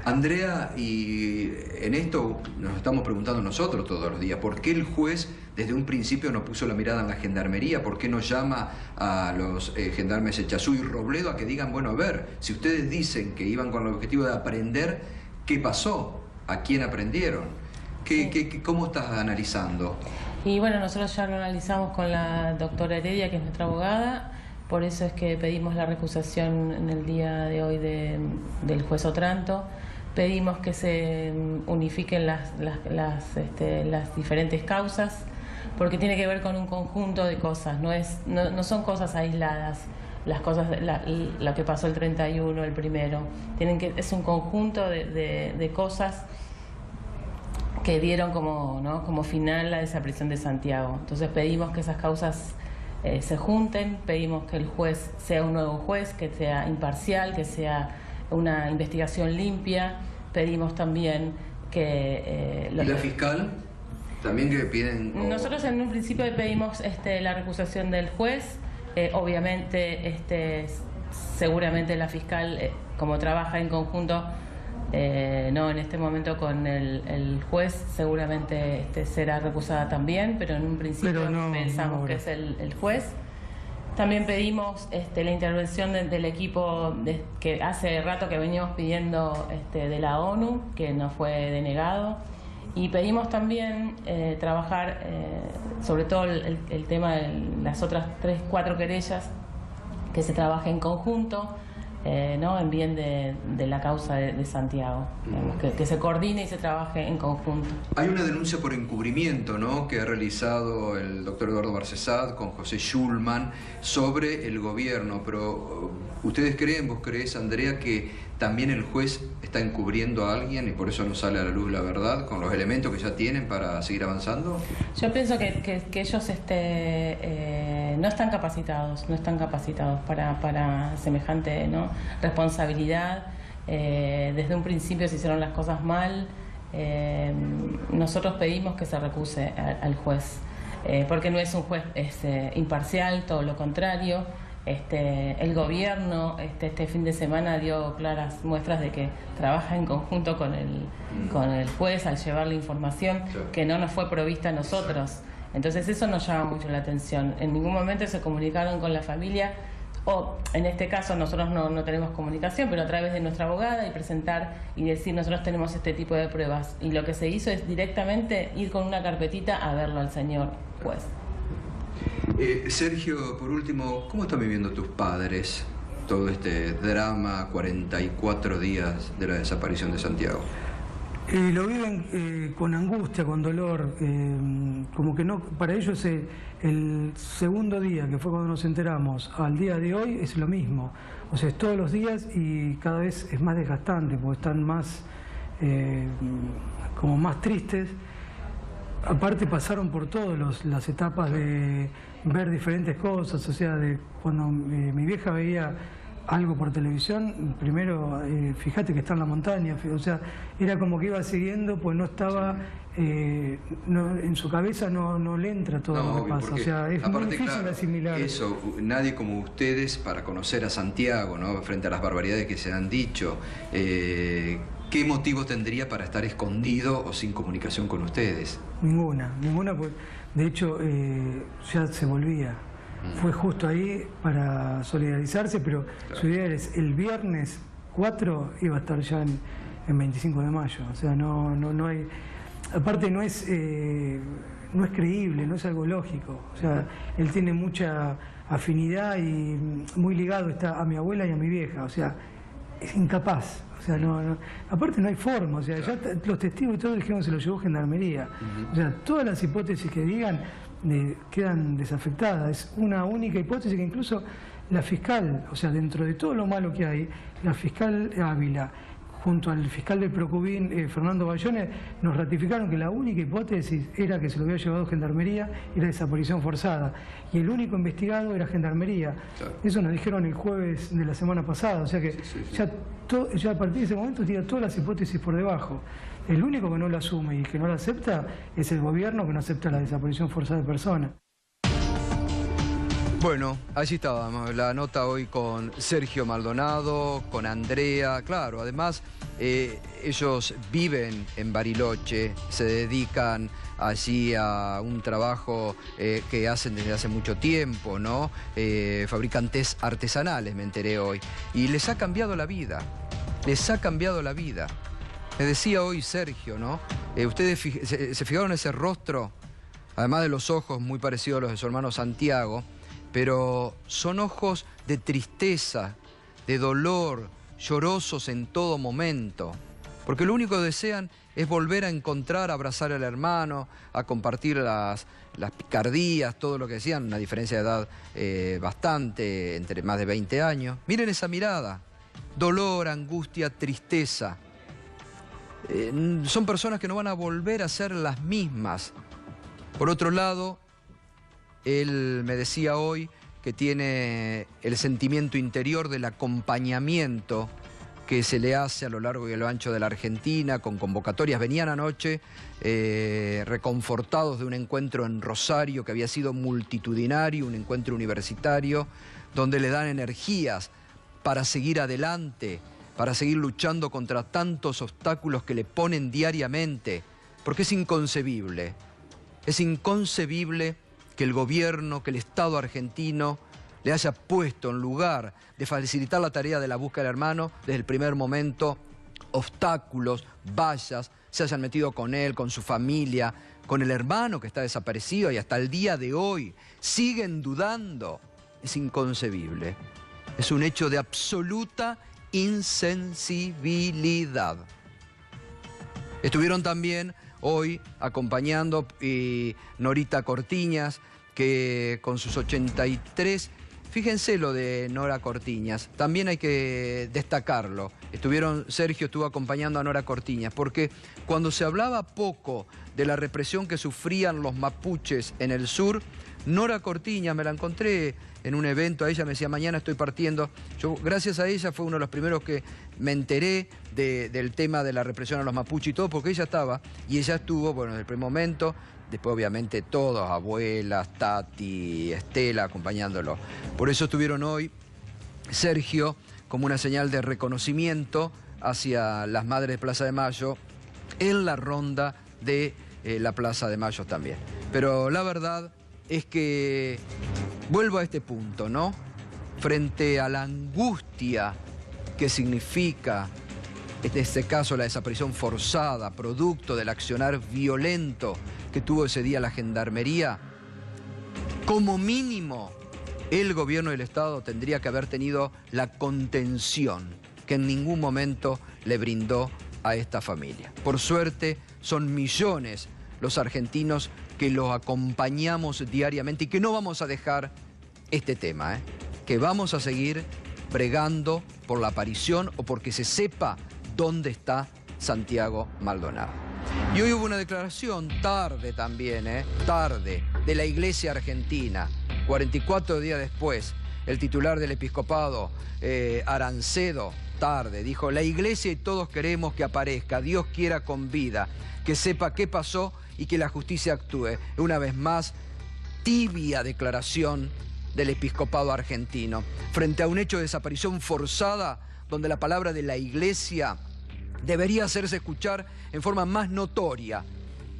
Andrea, y en esto nos estamos preguntando nosotros todos los días, ¿por qué el juez desde un principio no puso la mirada en la Gendarmería? ¿Por qué no llama a los gendarmes Echazú y Robledo a que digan, bueno, a ver, si ustedes dicen que iban con el objetivo de aprender, ¿qué pasó? ¿A quién aprendieron? ¿Cómo estás analizando? Y bueno, nosotros ya lo analizamos con la doctora Heredia, que es nuestra abogada. Por eso es que pedimos la recusación en el día de hoy del juez Otranto. Pedimos que se unifiquen las diferentes causas, porque tiene que ver con un conjunto de cosas, no son cosas aisladas. Las cosas, lo que pasó el 31, el primero, es un conjunto de cosas que dieron como final la desaparición de Santiago. Entonces pedimos que esas causas se junten, pedimos que el juez sea un nuevo juez, que sea imparcial, que sea una investigación limpia. Pedimos también que... ¿Y la fiscal? ¿También que piden...? Nosotros en un principio pedimos la recusación del juez. Obviamente, seguramente la fiscal, como trabaja en conjunto, no en este momento con el juez, seguramente será recusada también, pero en un principio pensamos que es el juez. También pedimos la intervención del equipo que hace rato que veníamos pidiendo de la ONU, que nos fue denegado. Y pedimos también trabajar sobre todo el tema de las otras 3-4 querellas, que se trabaje en conjunto, en bien de la causa de Santiago, que se coordine y se trabaje en conjunto. Hay una denuncia por encubrimiento, ¿no?, que ha realizado el doctor Eduardo Barcesat con José Schulman sobre el gobierno, pero ¿ustedes creen, vos creés, Andrea, que también el juez está encubriendo a alguien y por eso no sale a la luz la verdad, con los elementos que ya tienen para seguir avanzando? Yo pienso que ellos no están capacitados para semejante responsabilidad. Desde un principio se hicieron las cosas mal. Nosotros pedimos que se recuse al juez, porque no es un juez imparcial, todo lo contrario. El gobierno este fin de semana dio claras muestras de que trabaja en conjunto con el juez al llevar la información que no nos fue provista a nosotros. Entonces eso nos llama mucho la atención. En ningún momento se comunicaron con la familia, o en este caso nosotros no tenemos comunicación, pero a través de nuestra abogada, y presentar y decir nosotros tenemos este tipo de pruebas. Y lo que se hizo es directamente ir con una carpetita a verlo al señor juez. Sergio, por último, ¿cómo están viviendo tus padres todo este drama, 44 días de la desaparición de Santiago? Lo viven con angustia, con dolor, como que no, para ellos el segundo día, que fue cuando nos enteramos, al día de hoy es lo mismo. O sea, es todos los días y cada vez es más desgastante, porque están más, como más tristes. Aparte pasaron por todas las etapas de ver diferentes cosas, o sea, de cuando mi vieja veía algo por televisión, primero, fíjate que está en la montaña, o sea, era como que iba siguiendo, pues no estaba, en su cabeza no le entra todo lo que pasa, o sea, es muy difícil asimilar. Eso, nadie como ustedes para conocer a Santiago, ¿no?, frente a las barbaridades que se han dicho, ¿qué motivo tendría para estar escondido o sin comunicación con ustedes? Ninguna, pues, de hecho, ya se volvía. Fue justo ahí para solidarizarse, pero claro, su idea es el viernes 4 iba a estar ya en 25 de mayo. O sea, no hay... Aparte no es creíble, no es algo lógico. O sea, él tiene mucha afinidad y muy ligado está a mi abuela y a mi vieja. O sea, es incapaz. O sea, aparte no hay forma. O sea, ya los testigos y todo dijeron que se lo llevó Gendarmería. O sea, todas las hipótesis que digan quedan desafectadas. Es una única hipótesis que incluso la fiscal, o sea, dentro de todo lo malo que hay, la fiscal Ávila, junto al fiscal del Procubín, Fernando Bayone, nos ratificaron que la única hipótesis era que se lo había llevado Gendarmería y la desaparición forzada. Y el único investigado era Gendarmería. Claro. Eso nos dijeron el jueves de la semana pasada. O sea que ya a partir de ese momento tira todas las hipótesis por debajo. El único que no lo asume y que no lo acepta es el gobierno, que no acepta la desaparición forzada de personas. Bueno, allí estábamos, la nota hoy con Sergio Maldonado, con Andrea, claro, además ellos viven en Bariloche, se dedican allí a un trabajo que hacen desde hace mucho tiempo, ¿no? Fabrican tés artesanales, me enteré hoy, y les ha cambiado la vida, les ha cambiado la vida. Me decía hoy Sergio, ¿no? Ustedes se fijaron ese rostro, además de los ojos muy parecidos a los de su hermano Santiago, pero son ojos de tristeza, de dolor, llorosos en todo momento. Porque lo único que desean es volver a encontrar, a abrazar al hermano, a compartir las picardías, todo lo que decían, una diferencia de edad bastante, entre más de 20 años. Miren esa mirada, dolor, angustia, tristeza. Son personas que no van a volver a ser las mismas. Por otro lado, él me decía hoy que tiene el sentimiento interior del acompañamiento que se le hace a lo largo y a lo ancho de la Argentina, con convocatorias. Venían anoche reconfortados de un encuentro en Rosario que había sido multitudinario, un encuentro universitario, donde le dan energías para seguir adelante, para seguir luchando contra tantos obstáculos que le ponen diariamente, porque es inconcebible que el gobierno, que el Estado argentino le haya puesto en lugar de facilitar la tarea de la búsqueda del hermano, desde el primer momento, obstáculos, vallas, se hayan metido con él, con su familia, con el hermano que está desaparecido y hasta el día de hoy siguen dudando. Es inconcebible. Es un hecho de absoluta insensibilidad. Estuvieron también hoy acompañando Norita Cortiñas, que con sus 83, fíjense lo de Nora Cortiñas, también hay que destacarlo. Sergio estuvo acompañando a Nora Cortiñas, porque cuando se hablaba poco de la represión que sufrían los mapuches en el sur, Nora Cortiñas, me la encontré en un evento, a ella me decía, mañana estoy partiendo. Yo, gracias a ella, fue uno de los primeros que me enteré del tema de la represión a los mapuches y todo, porque ella estaba, y ella estuvo, bueno, desde el primer momento, después obviamente todos, abuelas, Tati, Estela, acompañándolo. Por eso estuvieron hoy, Sergio, como una señal de reconocimiento hacia las madres de Plaza de Mayo, en la ronda de la Plaza de Mayo también. Pero la verdad es que vuelvo a este punto, ¿no? Frente a la angustia que significa, en este caso, la desaparición forzada, producto del accionar violento que tuvo ese día la Gendarmería, como mínimo, el gobierno del Estado tendría que haber tenido la contención que en ningún momento le brindó a esta familia. Por suerte, son millones los argentinos que los acompañamos diariamente y que no vamos a dejar este tema, que vamos a seguir bregando por la aparición o porque se sepa dónde está Santiago Maldonado. Y hoy hubo una declaración, tarde también, tarde, de la Iglesia Argentina. 44 días después, el titular del episcopado, Arancedo, tarde, dijo, la Iglesia y todos queremos que aparezca, Dios quiera con vida, que sepa qué pasó y que la justicia actúe. Una vez más, tibia declaración del episcopado argentino, frente a un hecho de desaparición forzada, donde la palabra de la Iglesia debería hacerse escuchar en forma más notoria.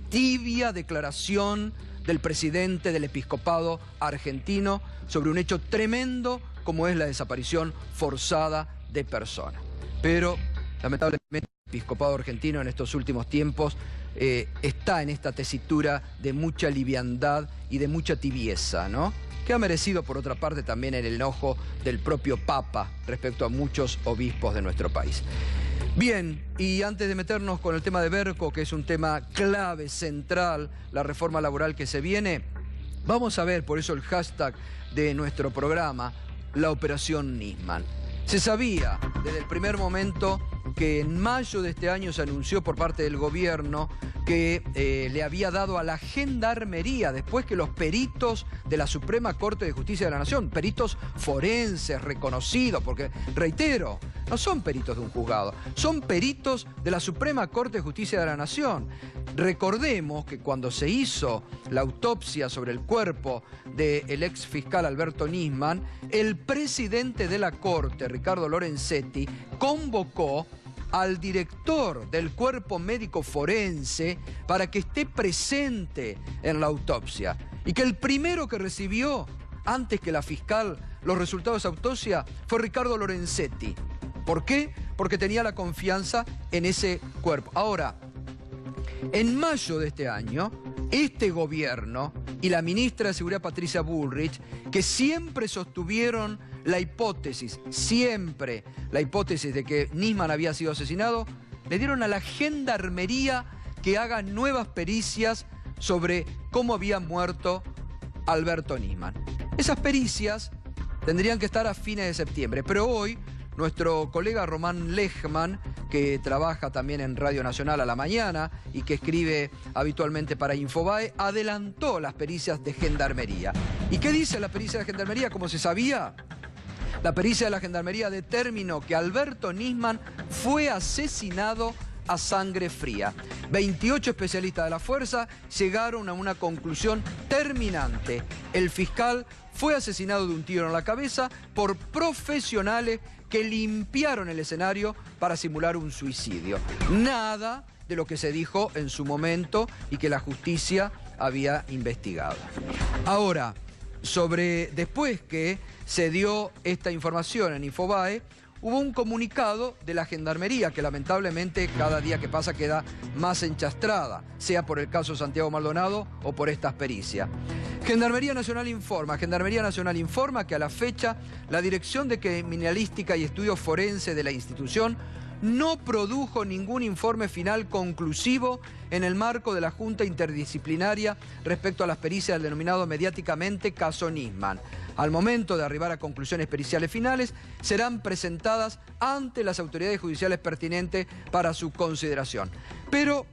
Tibia declaración del presidente del episcopado argentino sobre un hecho tremendo como es la desaparición forzada de personas. Pero, lamentablemente, el episcopado argentino en estos últimos tiempos está en esta tesitura de mucha liviandad y de mucha tibieza, ¿no? Que ha merecido, por otra parte, también el enojo del propio Papa respecto a muchos obispos de nuestro país. Bien, y antes de meternos con el tema de Berco, que es un tema clave, central, la reforma laboral que se viene, Vamos a ver, por eso el hashtag de nuestro programa, la Operación Nisman. Se sabía desde el primer momento que en mayo de este año se anunció por parte del gobierno que le había dado a la Gendarmería, después que los peritos de la Suprema Corte de Justicia de la Nación, peritos forenses reconocidos, porque, reitero, no son peritos de un juzgado, son peritos de la Suprema Corte de Justicia de la Nación. Recordemos que cuando se hizo la autopsia sobre el cuerpo del ex fiscal Alberto Nisman, el presidente de la Corte, Ricardo Lorenzetti, convocó al director del cuerpo médico forense para que esté presente en la autopsia. Y que el primero que recibió, antes que la fiscal, los resultados de esa autopsia fue Ricardo Lorenzetti. ¿Por qué? Porque tenía la confianza en ese cuerpo. Ahora, en mayo de este año, este gobierno y la ministra de Seguridad Patricia Bullrich, que siempre sostuvieron la hipótesis, siempre la hipótesis de que Nisman había sido asesinado, le dieron a la Gendarmería que haga nuevas pericias sobre cómo había muerto Alberto Nisman. Esas pericias tendrían que estar a fines de septiembre, pero hoy nuestro colega Román Lechman, que trabaja también en Radio Nacional a la mañana y que escribe habitualmente para Infobae, adelantó las pericias de Gendarmería. ¿Y qué dice la pericia de Gendarmería? Como se sabía, la pericia de la Gendarmería determinó que Alberto Nisman fue asesinado a sangre fría. 28 especialistas de la fuerza llegaron a una conclusión terminante. El fiscal fue asesinado de un tiro en la cabeza por profesionales que limpiaron el escenario para simular un suicidio. Nada de lo que se dijo en su momento y que la justicia había investigado. Ahora, después que se dio esta información en Infobae, hubo un comunicado de la Gendarmería que lamentablemente cada día que pasa queda más enchastrada, sea por el caso Santiago Maldonado o por estas pericias. Gendarmería Nacional informa que a la fecha la Dirección de Criminalística y Estudios Forenses de la institución no produjo ningún informe final conclusivo en el marco de la Junta Interdisciplinaria respecto a las pericias del denominado mediáticamente caso Nisman. Al momento de arribar a conclusiones periciales finales, serán presentadas ante las autoridades judiciales pertinentes para su consideración. Pero,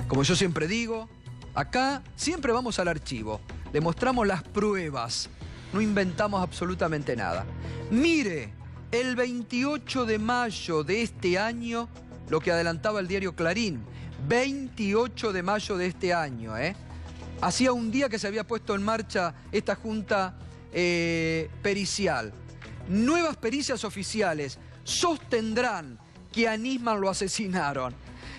como yo siempre digo, acá siempre vamos al archivo, le mostramos las pruebas, no inventamos absolutamente nada. Mire, el 28 de mayo de este año, lo que adelantaba el diario Clarín, 28 de mayo de este año, hacía un día que se había puesto en marcha esta junta pericial. Nuevas pericias oficiales sostendrán que a Nisman lo asesinaron.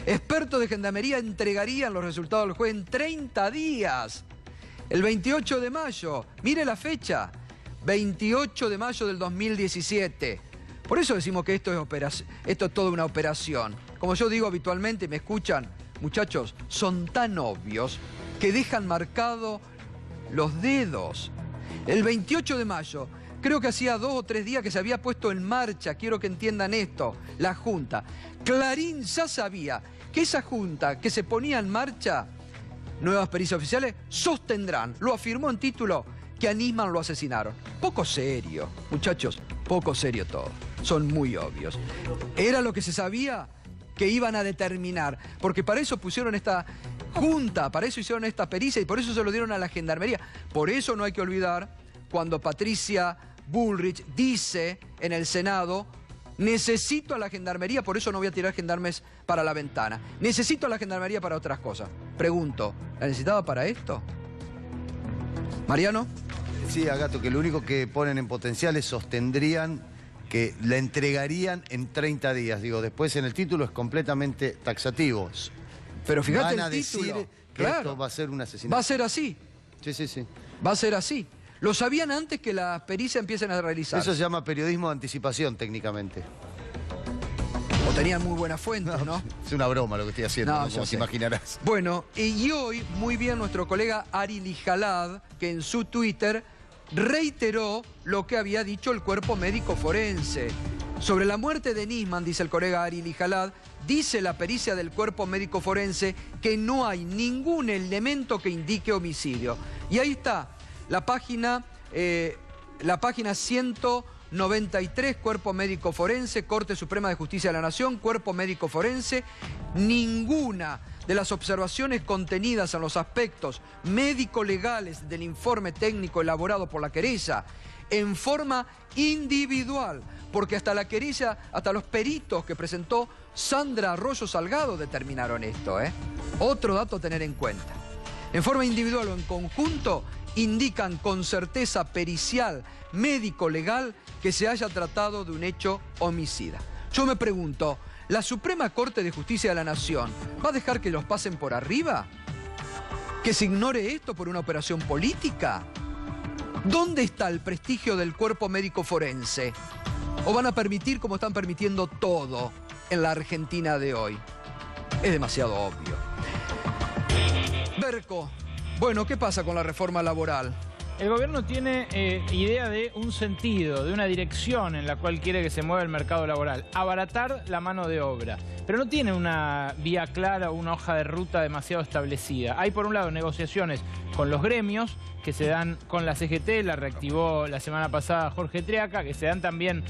Expertos de Gendarmería entregarían los resultados del juez en 30 días. El 28 de mayo, mire la fecha, 28 de mayo del 2017. Por eso decimos que esto es toda una operación. Como yo digo habitualmente, me escuchan, muchachos, son tan obvios que dejan marcados los dedos. El 28 de mayo, creo que hacía 2 o 3 días que se había puesto en marcha, quiero que entiendan esto, la Junta. Clarín ya sabía que esa Junta que se ponía en marcha, nuevas pericias oficiales, sostendrán, lo afirmó en título, que a Nisman lo asesinaron. Poco serio, muchachos, poco serio todo. Son muy obvios. Era lo que se sabía que iban a determinar, porque para eso pusieron esta Junta, para eso hicieron esta pericia y por eso se lo dieron a la Gendarmería. Por eso no hay que olvidar cuando Patricia Bullrich dice en el Senado: necesito a la Gendarmería, por eso no voy a tirar gendarmes para la ventana. Necesito a la Gendarmería para otras cosas. Pregunto, ¿la necesitaba para esto? ¿Mariano? Sí, Agato, que lo único que ponen en potencial es sostendrían que la entregarían en 30 días. Digo, después en el título es completamente taxativo. Pero fíjate van a el título. decir que claro, esto va a ser un asesinato. Va a ser así. Sí, sí, sí. Va a ser así. Lo sabían antes que las pericias empiecen a realizar. Eso se llama periodismo de anticipación, técnicamente. O tenían muy buenas fuentes, ¿no? Es una broma lo que estoy haciendo, No, ¿no? Como te imaginarás. Bueno, y hoy, muy bien, nuestro colega Ari Lijalad, que en su Twitter reiteró lo que había dicho el cuerpo médico forense. Sobre la muerte de Nisman, dice el colega Ari Lijalad, dice la pericia del cuerpo médico forense que no hay ningún elemento que indique homicidio. Y ahí está la página 193, Cuerpo Médico Forense, Corte Suprema de Justicia de la Nación, Cuerpo Médico Forense. Ninguna de las observaciones contenidas en los aspectos médico-legales del informe técnico elaborado por la querella en forma individual, porque hasta la querella, hasta los peritos que presentó Sandra Arroyo Salgado determinaron esto, Otro dato a tener en cuenta. En forma individual o en conjunto, indican con certeza pericial, médico-legal, que se haya tratado de un hecho homicida. Yo me pregunto, ¿la Suprema Corte de Justicia de la Nación va a dejar que los pasen por arriba? ¿Que se ignore esto por una operación política? ¿Dónde está el prestigio del cuerpo médico forense? ¿O van a permitir, como están permitiendo todo en la Argentina de hoy? Es demasiado obvio. Berco, bueno, ¿qué pasa con la reforma laboral? El gobierno tiene idea de un sentido, de una dirección en la cual quiere que se mueva el mercado laboral. Abaratar la mano de obra. Pero no tiene una vía clara o una hoja de ruta demasiado establecida. Hay por un lado negociaciones con los gremios que se dan con la CGT, la reactivó la semana pasada Jorge Triaca, que se dan también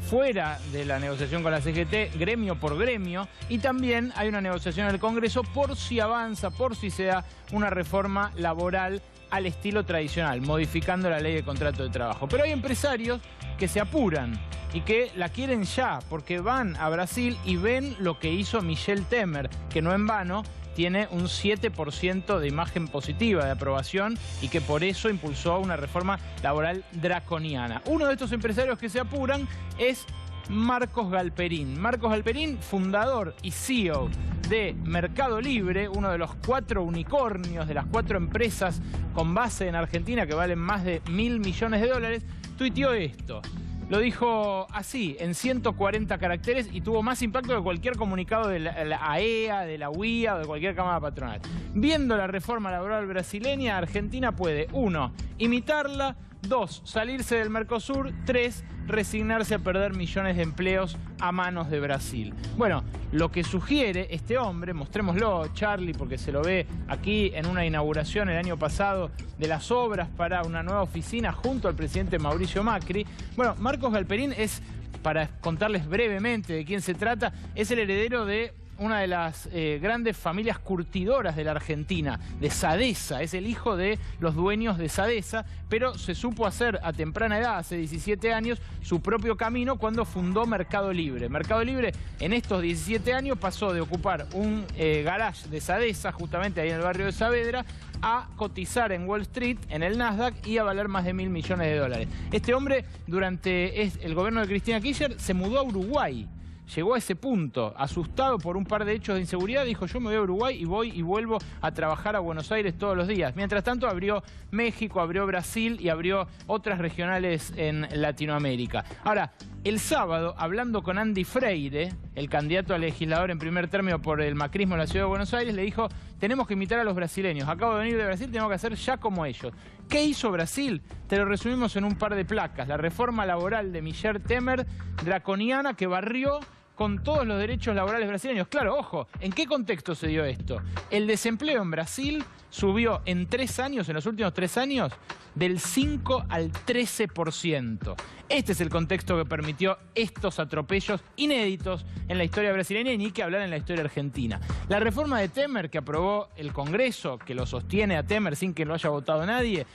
fuera de la negociación con la CGT, gremio por gremio, y también hay una negociación en el Congreso por si avanza, por si se da una reforma laboral al estilo tradicional, modificando la ley de contrato de trabajo. Pero hay empresarios que se apuran y que la quieren ya, porque van a Brasil y ven lo que hizo Michel Temer, que no en vano tiene un 7% de imagen positiva de aprobación y que por eso impulsó una reforma laboral draconiana. Uno de estos empresarios que se apuran es Marcos Galperín. Marcos Galperín, fundador y CEO de Mercado Libre, uno de los 4 unicornios de las 4 empresas con base en Argentina que valen más de 1.000 millones de dólares, tuiteó esto. Lo dijo así, en 140 caracteres, y tuvo más impacto que cualquier comunicado de la AEA, de la UIA o de cualquier cámara patronal. Viendo la reforma laboral brasileña, Argentina puede, 1, imitarla, 2, salirse del Mercosur, 3, resignarse a perder millones de empleos a manos de Brasil. Bueno, lo que sugiere este hombre, mostrémoslo, Charlie, porque se lo ve aquí en una inauguración el año pasado de las obras para una nueva oficina junto al presidente Mauricio Macri. Bueno, Marcos Galperín es, para contarles brevemente de quién se trata, es el heredero de una de las grandes familias curtidoras de la Argentina, de Sadesa. Es el hijo de los dueños de Sadesa, pero se supo hacer a temprana edad, hace 17 años, su propio camino cuando fundó Mercado Libre. Mercado Libre en estos 17 años pasó de ocupar un garage de Sadesa, justamente ahí en el barrio de Saavedra, a cotizar en Wall Street, en el Nasdaq, y a valer más de 1.000 millones de dólares. Este hombre, durante el gobierno de Cristina Kirchner, se mudó a Uruguay. Llegó a ese punto, asustado por un par de hechos de inseguridad, dijo: yo me voy a Uruguay y voy y vuelvo a trabajar a Buenos Aires todos los días. Mientras tanto abrió México, abrió Brasil y abrió otras regionales en Latinoamérica. Ahora, el sábado, hablando con Andy Freire, el candidato a legislador en primer término por el macrismo en la ciudad de Buenos Aires, le dijo: tenemos que imitar a los brasileños. Acabo de venir de Brasil, tenemos que hacer ya como ellos. ¿Qué hizo Brasil? Te lo resumimos en un par de placas. La reforma laboral de Michel Temer, draconiana, que barrió con todos los derechos laborales brasileños. Claro, ojo, ¿en qué contexto se dio esto? El desempleo en Brasil subió en 3 años, en los últimos 3 años, del 5 al 13%. Este es el contexto que permitió estos atropellos inéditos en la historia brasileña, y ni que hablar en la historia argentina. La reforma de Temer, que aprobó el Congreso, que lo sostiene a Temer sin que lo haya votado nadie,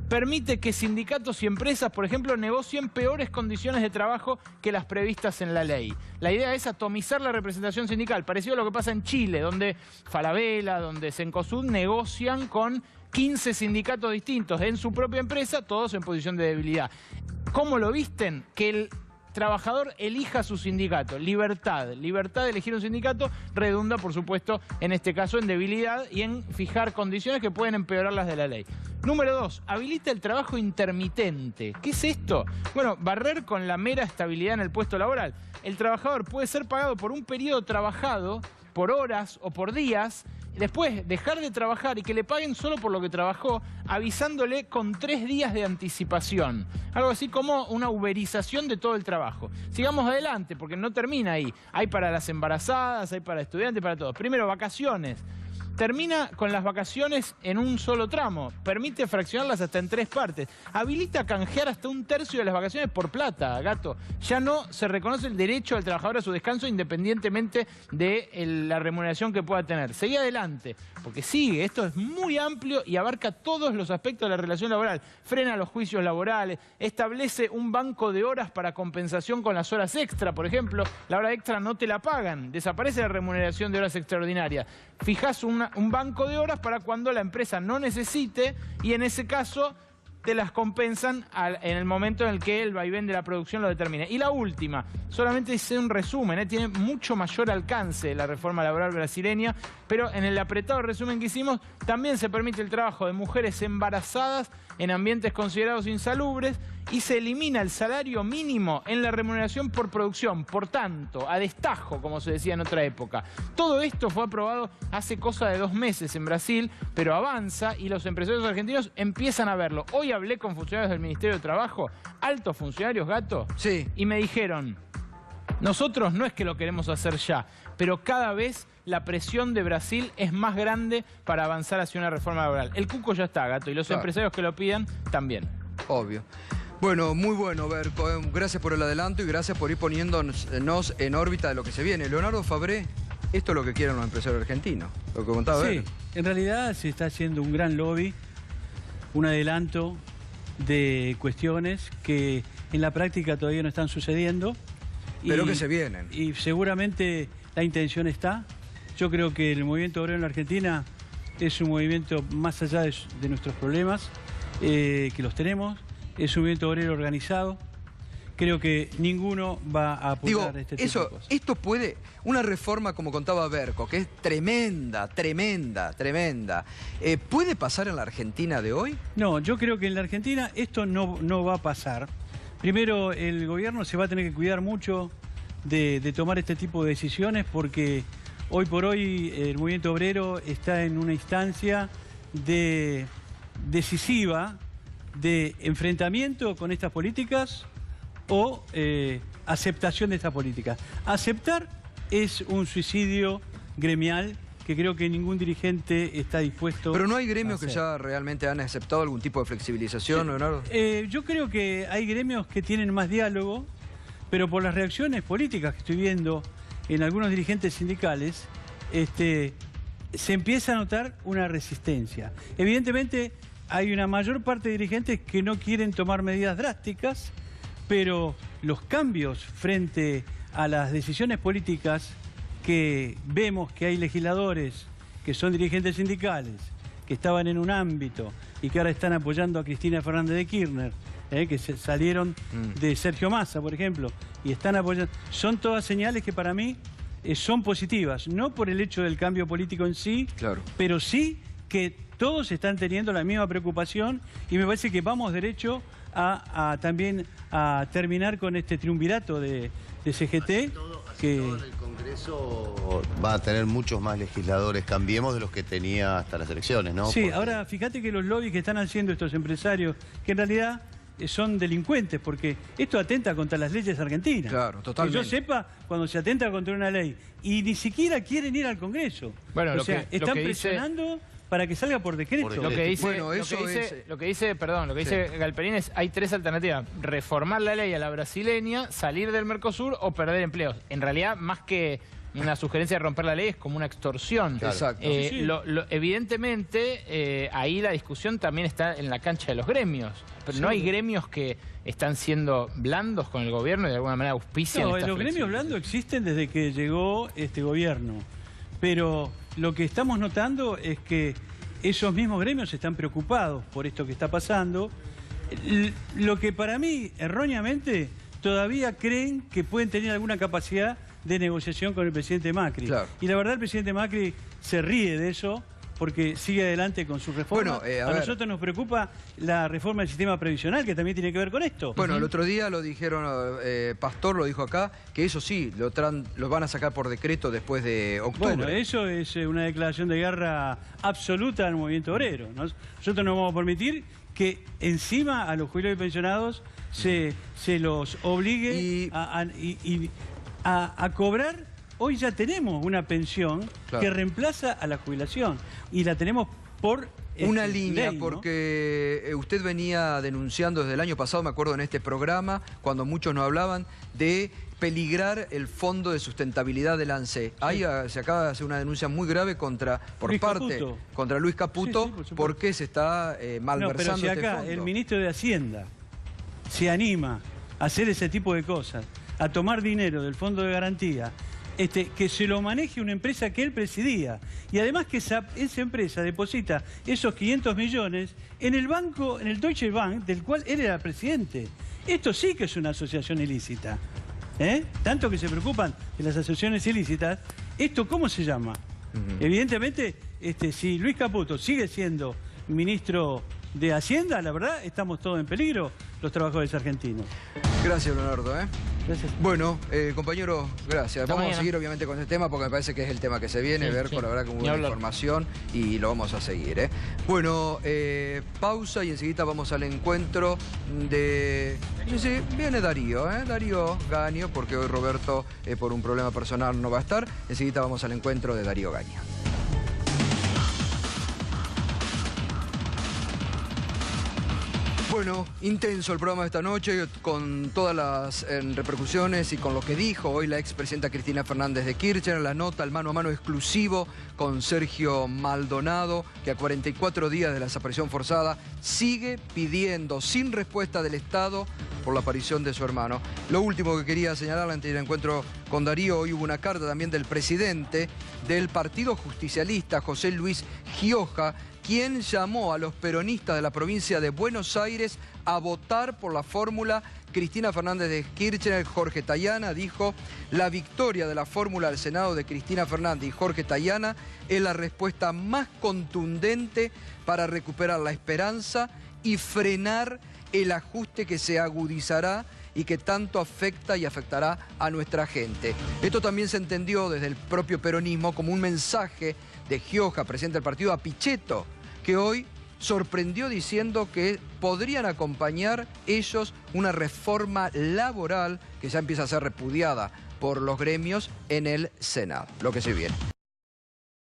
permite que sindicatos y empresas, por ejemplo, negocien peores condiciones de trabajo que las previstas en la ley. La idea es atomizar la representación sindical, parecido a lo que pasa en Chile, donde Falabella, donde Cencosud negocian con 15 sindicatos distintos en su propia empresa, todos en posición de debilidad. ¿Cómo lo visten? Que el trabajador elija su sindicato. Libertad. Libertad de elegir un sindicato redunda, por supuesto, en este caso en debilidad y en fijar condiciones que pueden empeorar las de la ley. Número 2, habilita el trabajo intermitente. ¿Qué es esto? Bueno, barrer con la mera estabilidad en el puesto laboral. El trabajador puede ser pagado por un periodo trabajado, por horas o por días, después dejar de trabajar y que le paguen solo por lo que trabajó, avisándole con 3 días de anticipación. Algo así como una uberización de todo el trabajo. Sigamos adelante, porque no termina ahí. Hay para las embarazadas, hay para estudiantes, para todos. Primero, vacaciones. Termina con las vacaciones en un solo tramo. Permite fraccionarlas hasta en 3 partes. Habilita canjear hasta 1/3 de las vacaciones por plata, Gato. Ya no se reconoce el derecho del trabajador a su descanso independientemente de la remuneración que pueda tener. Seguí adelante, porque sigue. Esto es muy amplio y abarca todos los aspectos de la relación laboral. Frena los juicios laborales, establece un banco de horas para compensación con las horas extra. Por ejemplo, la hora extra no te la pagan. Desaparece la remuneración de horas extraordinarias. Fijás un banco de horas para cuando la empresa no necesite y en ese caso te las compensan en el momento en el que el vaivén de la producción lo determine. Y la última, solamente hice un resumen, tiene mucho mayor alcance la reforma laboral brasileña, pero en el apretado resumen que hicimos también se permite el trabajo de mujeres embarazadas en ambientes considerados insalubres y se elimina el salario mínimo en la remuneración por producción, por tanto, a destajo, como se decía en otra época. Todo esto fue aprobado hace cosa de 2 meses en Brasil, pero avanza y los empresarios argentinos empiezan a verlo. Hoy hablé con funcionarios del Ministerio de Trabajo, altos funcionarios, Gato, sí, y me dijeron, nosotros no es que lo queremos hacer ya, pero cada vez la presión de Brasil es más grande para avanzar hacia una reforma laboral. El cuco ya está, Gato, y los empresarios que lo pidan también. Obvio. Bueno, muy bueno, Berco. Gracias por el adelanto y gracias por ir poniéndonos en órbita de lo que se viene. Leonardo Fabré, esto es lo que quieren los empresarios argentinos, lo que contaba Berco. Sí, en realidad se está haciendo un gran lobby, un adelanto de cuestiones que en la práctica todavía no están sucediendo. Pero que se vienen. Y seguramente la intención está. Yo creo que el movimiento obrero en la Argentina es un movimiento más allá de nuestros problemas, que los tenemos. Es un movimiento obrero organizado. Creo que ninguno va a apoyar este tipo de cosas. Esto puede, una reforma como contaba Berco, que es tremenda, tremenda, tremenda, ¿puede pasar en la Argentina de hoy? No, yo creo que en la Argentina esto no va a pasar. Primero, el gobierno se va a tener que cuidar mucho de tomar este tipo de decisiones porque hoy por hoy el movimiento obrero está en una instancia decisiva de enfrentamiento con estas políticas o aceptación de estas políticas. Aceptar es un suicidio gremial que creo que ningún dirigente está dispuesto a hacer. Pero no hay gremios que ya realmente han aceptado algún tipo de flexibilización, Leonardo. Yo creo que hay gremios que tienen más diálogo, pero por las reacciones políticas que estoy viendo en algunos dirigentes sindicales, se empieza a notar una resistencia. Evidentemente hay una mayor parte de dirigentes que no quieren tomar medidas drásticas, pero los cambios frente a las decisiones políticas que vemos que hay legisladores que son dirigentes sindicales, que estaban en un ámbito y que ahora están apoyando a Cristina Fernández de Kirchner, que salieron de Sergio Massa, por ejemplo, y están apoyando. Son todas señales que para mí son positivas, no por el hecho del cambio político en sí, claro, pero sí que todos están teniendo la misma preocupación y me parece que vamos derecho también a terminar con este triunvirato de CGT. Todo el Congreso va a tener muchos más legisladores, cambiemos de los que tenía hasta las elecciones, ¿no? Sí, ahora fíjate que los lobbies que están haciendo estos empresarios, que en realidad son delincuentes, porque esto atenta contra las leyes argentinas. Claro, totalmente. Que yo sepa, cuando se atenta contra una ley y ni siquiera quieren ir al Congreso. Bueno, están presionando para que salga por decreto. Lo que dice Galperín es, hay 3 alternativas: reformar la ley a la brasileña, salir del Mercosur o perder empleos. En realidad, más que una sugerencia de romper la ley, es como una extorsión. Claro. Exacto. Evidentemente, ahí la discusión también está en la cancha de los gremios. Pero no hay gremios que están siendo blandos con el gobierno y de alguna manera auspician esta los gremios blandos existen desde que llegó este gobierno. Pero lo que estamos notando es que esos mismos gremios están preocupados por esto que está pasando. Lo que para mí, erróneamente, todavía creen que pueden tener alguna capacidad de negociación con el presidente Macri. Claro. Y la verdad el presidente Macri se ríe de eso porque sigue adelante con su reforma. Bueno, a nosotros nos preocupa la reforma del sistema previsional, que también tiene que ver con esto. Bueno, el otro día lo dijeron, Pastor lo dijo acá, que eso sí, lo van a sacar por decreto después de octubre. Bueno, eso es una declaración de guerra absoluta al movimiento obrero, ¿no? Nosotros no vamos a permitir que encima a los jubilados y pensionados se los obligue a cobrar. Hoy ya tenemos una pensión que reemplaza a la jubilación y la tenemos por una línea, ley, ¿no? Porque usted venía denunciando desde el año pasado, me acuerdo en este programa, cuando muchos nos hablaban de peligrar el Fondo de Sustentabilidad del ANSE. Ahí se acaba de hacer una denuncia muy grave contra Luis Caputo, porque se está malversando pero si acá fondo. El ministro de Hacienda se anima a hacer ese tipo de cosas, a tomar dinero del Fondo de Garantía, que se lo maneje una empresa que él presidía, y además que esa empresa deposita esos 500 millones en el banco, en el Deutsche Bank, del cual él era presidente. Esto sí que es una asociación ilícita. Tanto que se preocupan de las asociaciones ilícitas. ¿Esto cómo se llama? Evidentemente, si Luis Caputo sigue siendo ministro de Hacienda, la verdad, estamos todos en peligro, los trabajadores argentinos. Gracias, Leonardo. Gracias. Bueno, compañeros, gracias. Vamos a seguir obviamente con este tema porque me parece que es el tema que se viene, con la verdad que hubo información y lo vamos a seguir. Bueno, pausa y enseguida vamos al encuentro de... Sí, viene Darío, Darío Gaño, porque hoy Roberto por un problema personal no va a estar. Enseguida vamos al encuentro de Darío Gaño. Bueno, intenso el programa de esta noche, con todas las repercusiones y con lo que dijo hoy la expresidenta Cristina Fernández de Kirchner, la nota, el mano a mano exclusivo con Sergio Maldonado, que a 44 días de la desaparición forzada sigue pidiendo, sin respuesta del Estado, por la aparición de su hermano. Lo último que quería señalar antes del encuentro con Darío, hoy hubo una carta también del presidente del Partido Justicialista, José Luis Gioja, quien llamó a los peronistas de la provincia de Buenos Aires a votar por la fórmula Cristina Fernández de Kirchner. Jorge Tayana dijo: la victoria de la fórmula del Senado de Cristina Fernández y Jorge Tayana es la respuesta más contundente para recuperar la esperanza y frenar el ajuste que se agudizará y que tanto afecta y afectará a nuestra gente. Esto también se entendió desde el propio peronismo como un mensaje de Gioja, presidente del partido, a Pichetto, que hoy sorprendió diciendo que podrían acompañar ellos una reforma laboral que ya empieza a ser repudiada por los gremios en el Senado. Lo que se viene.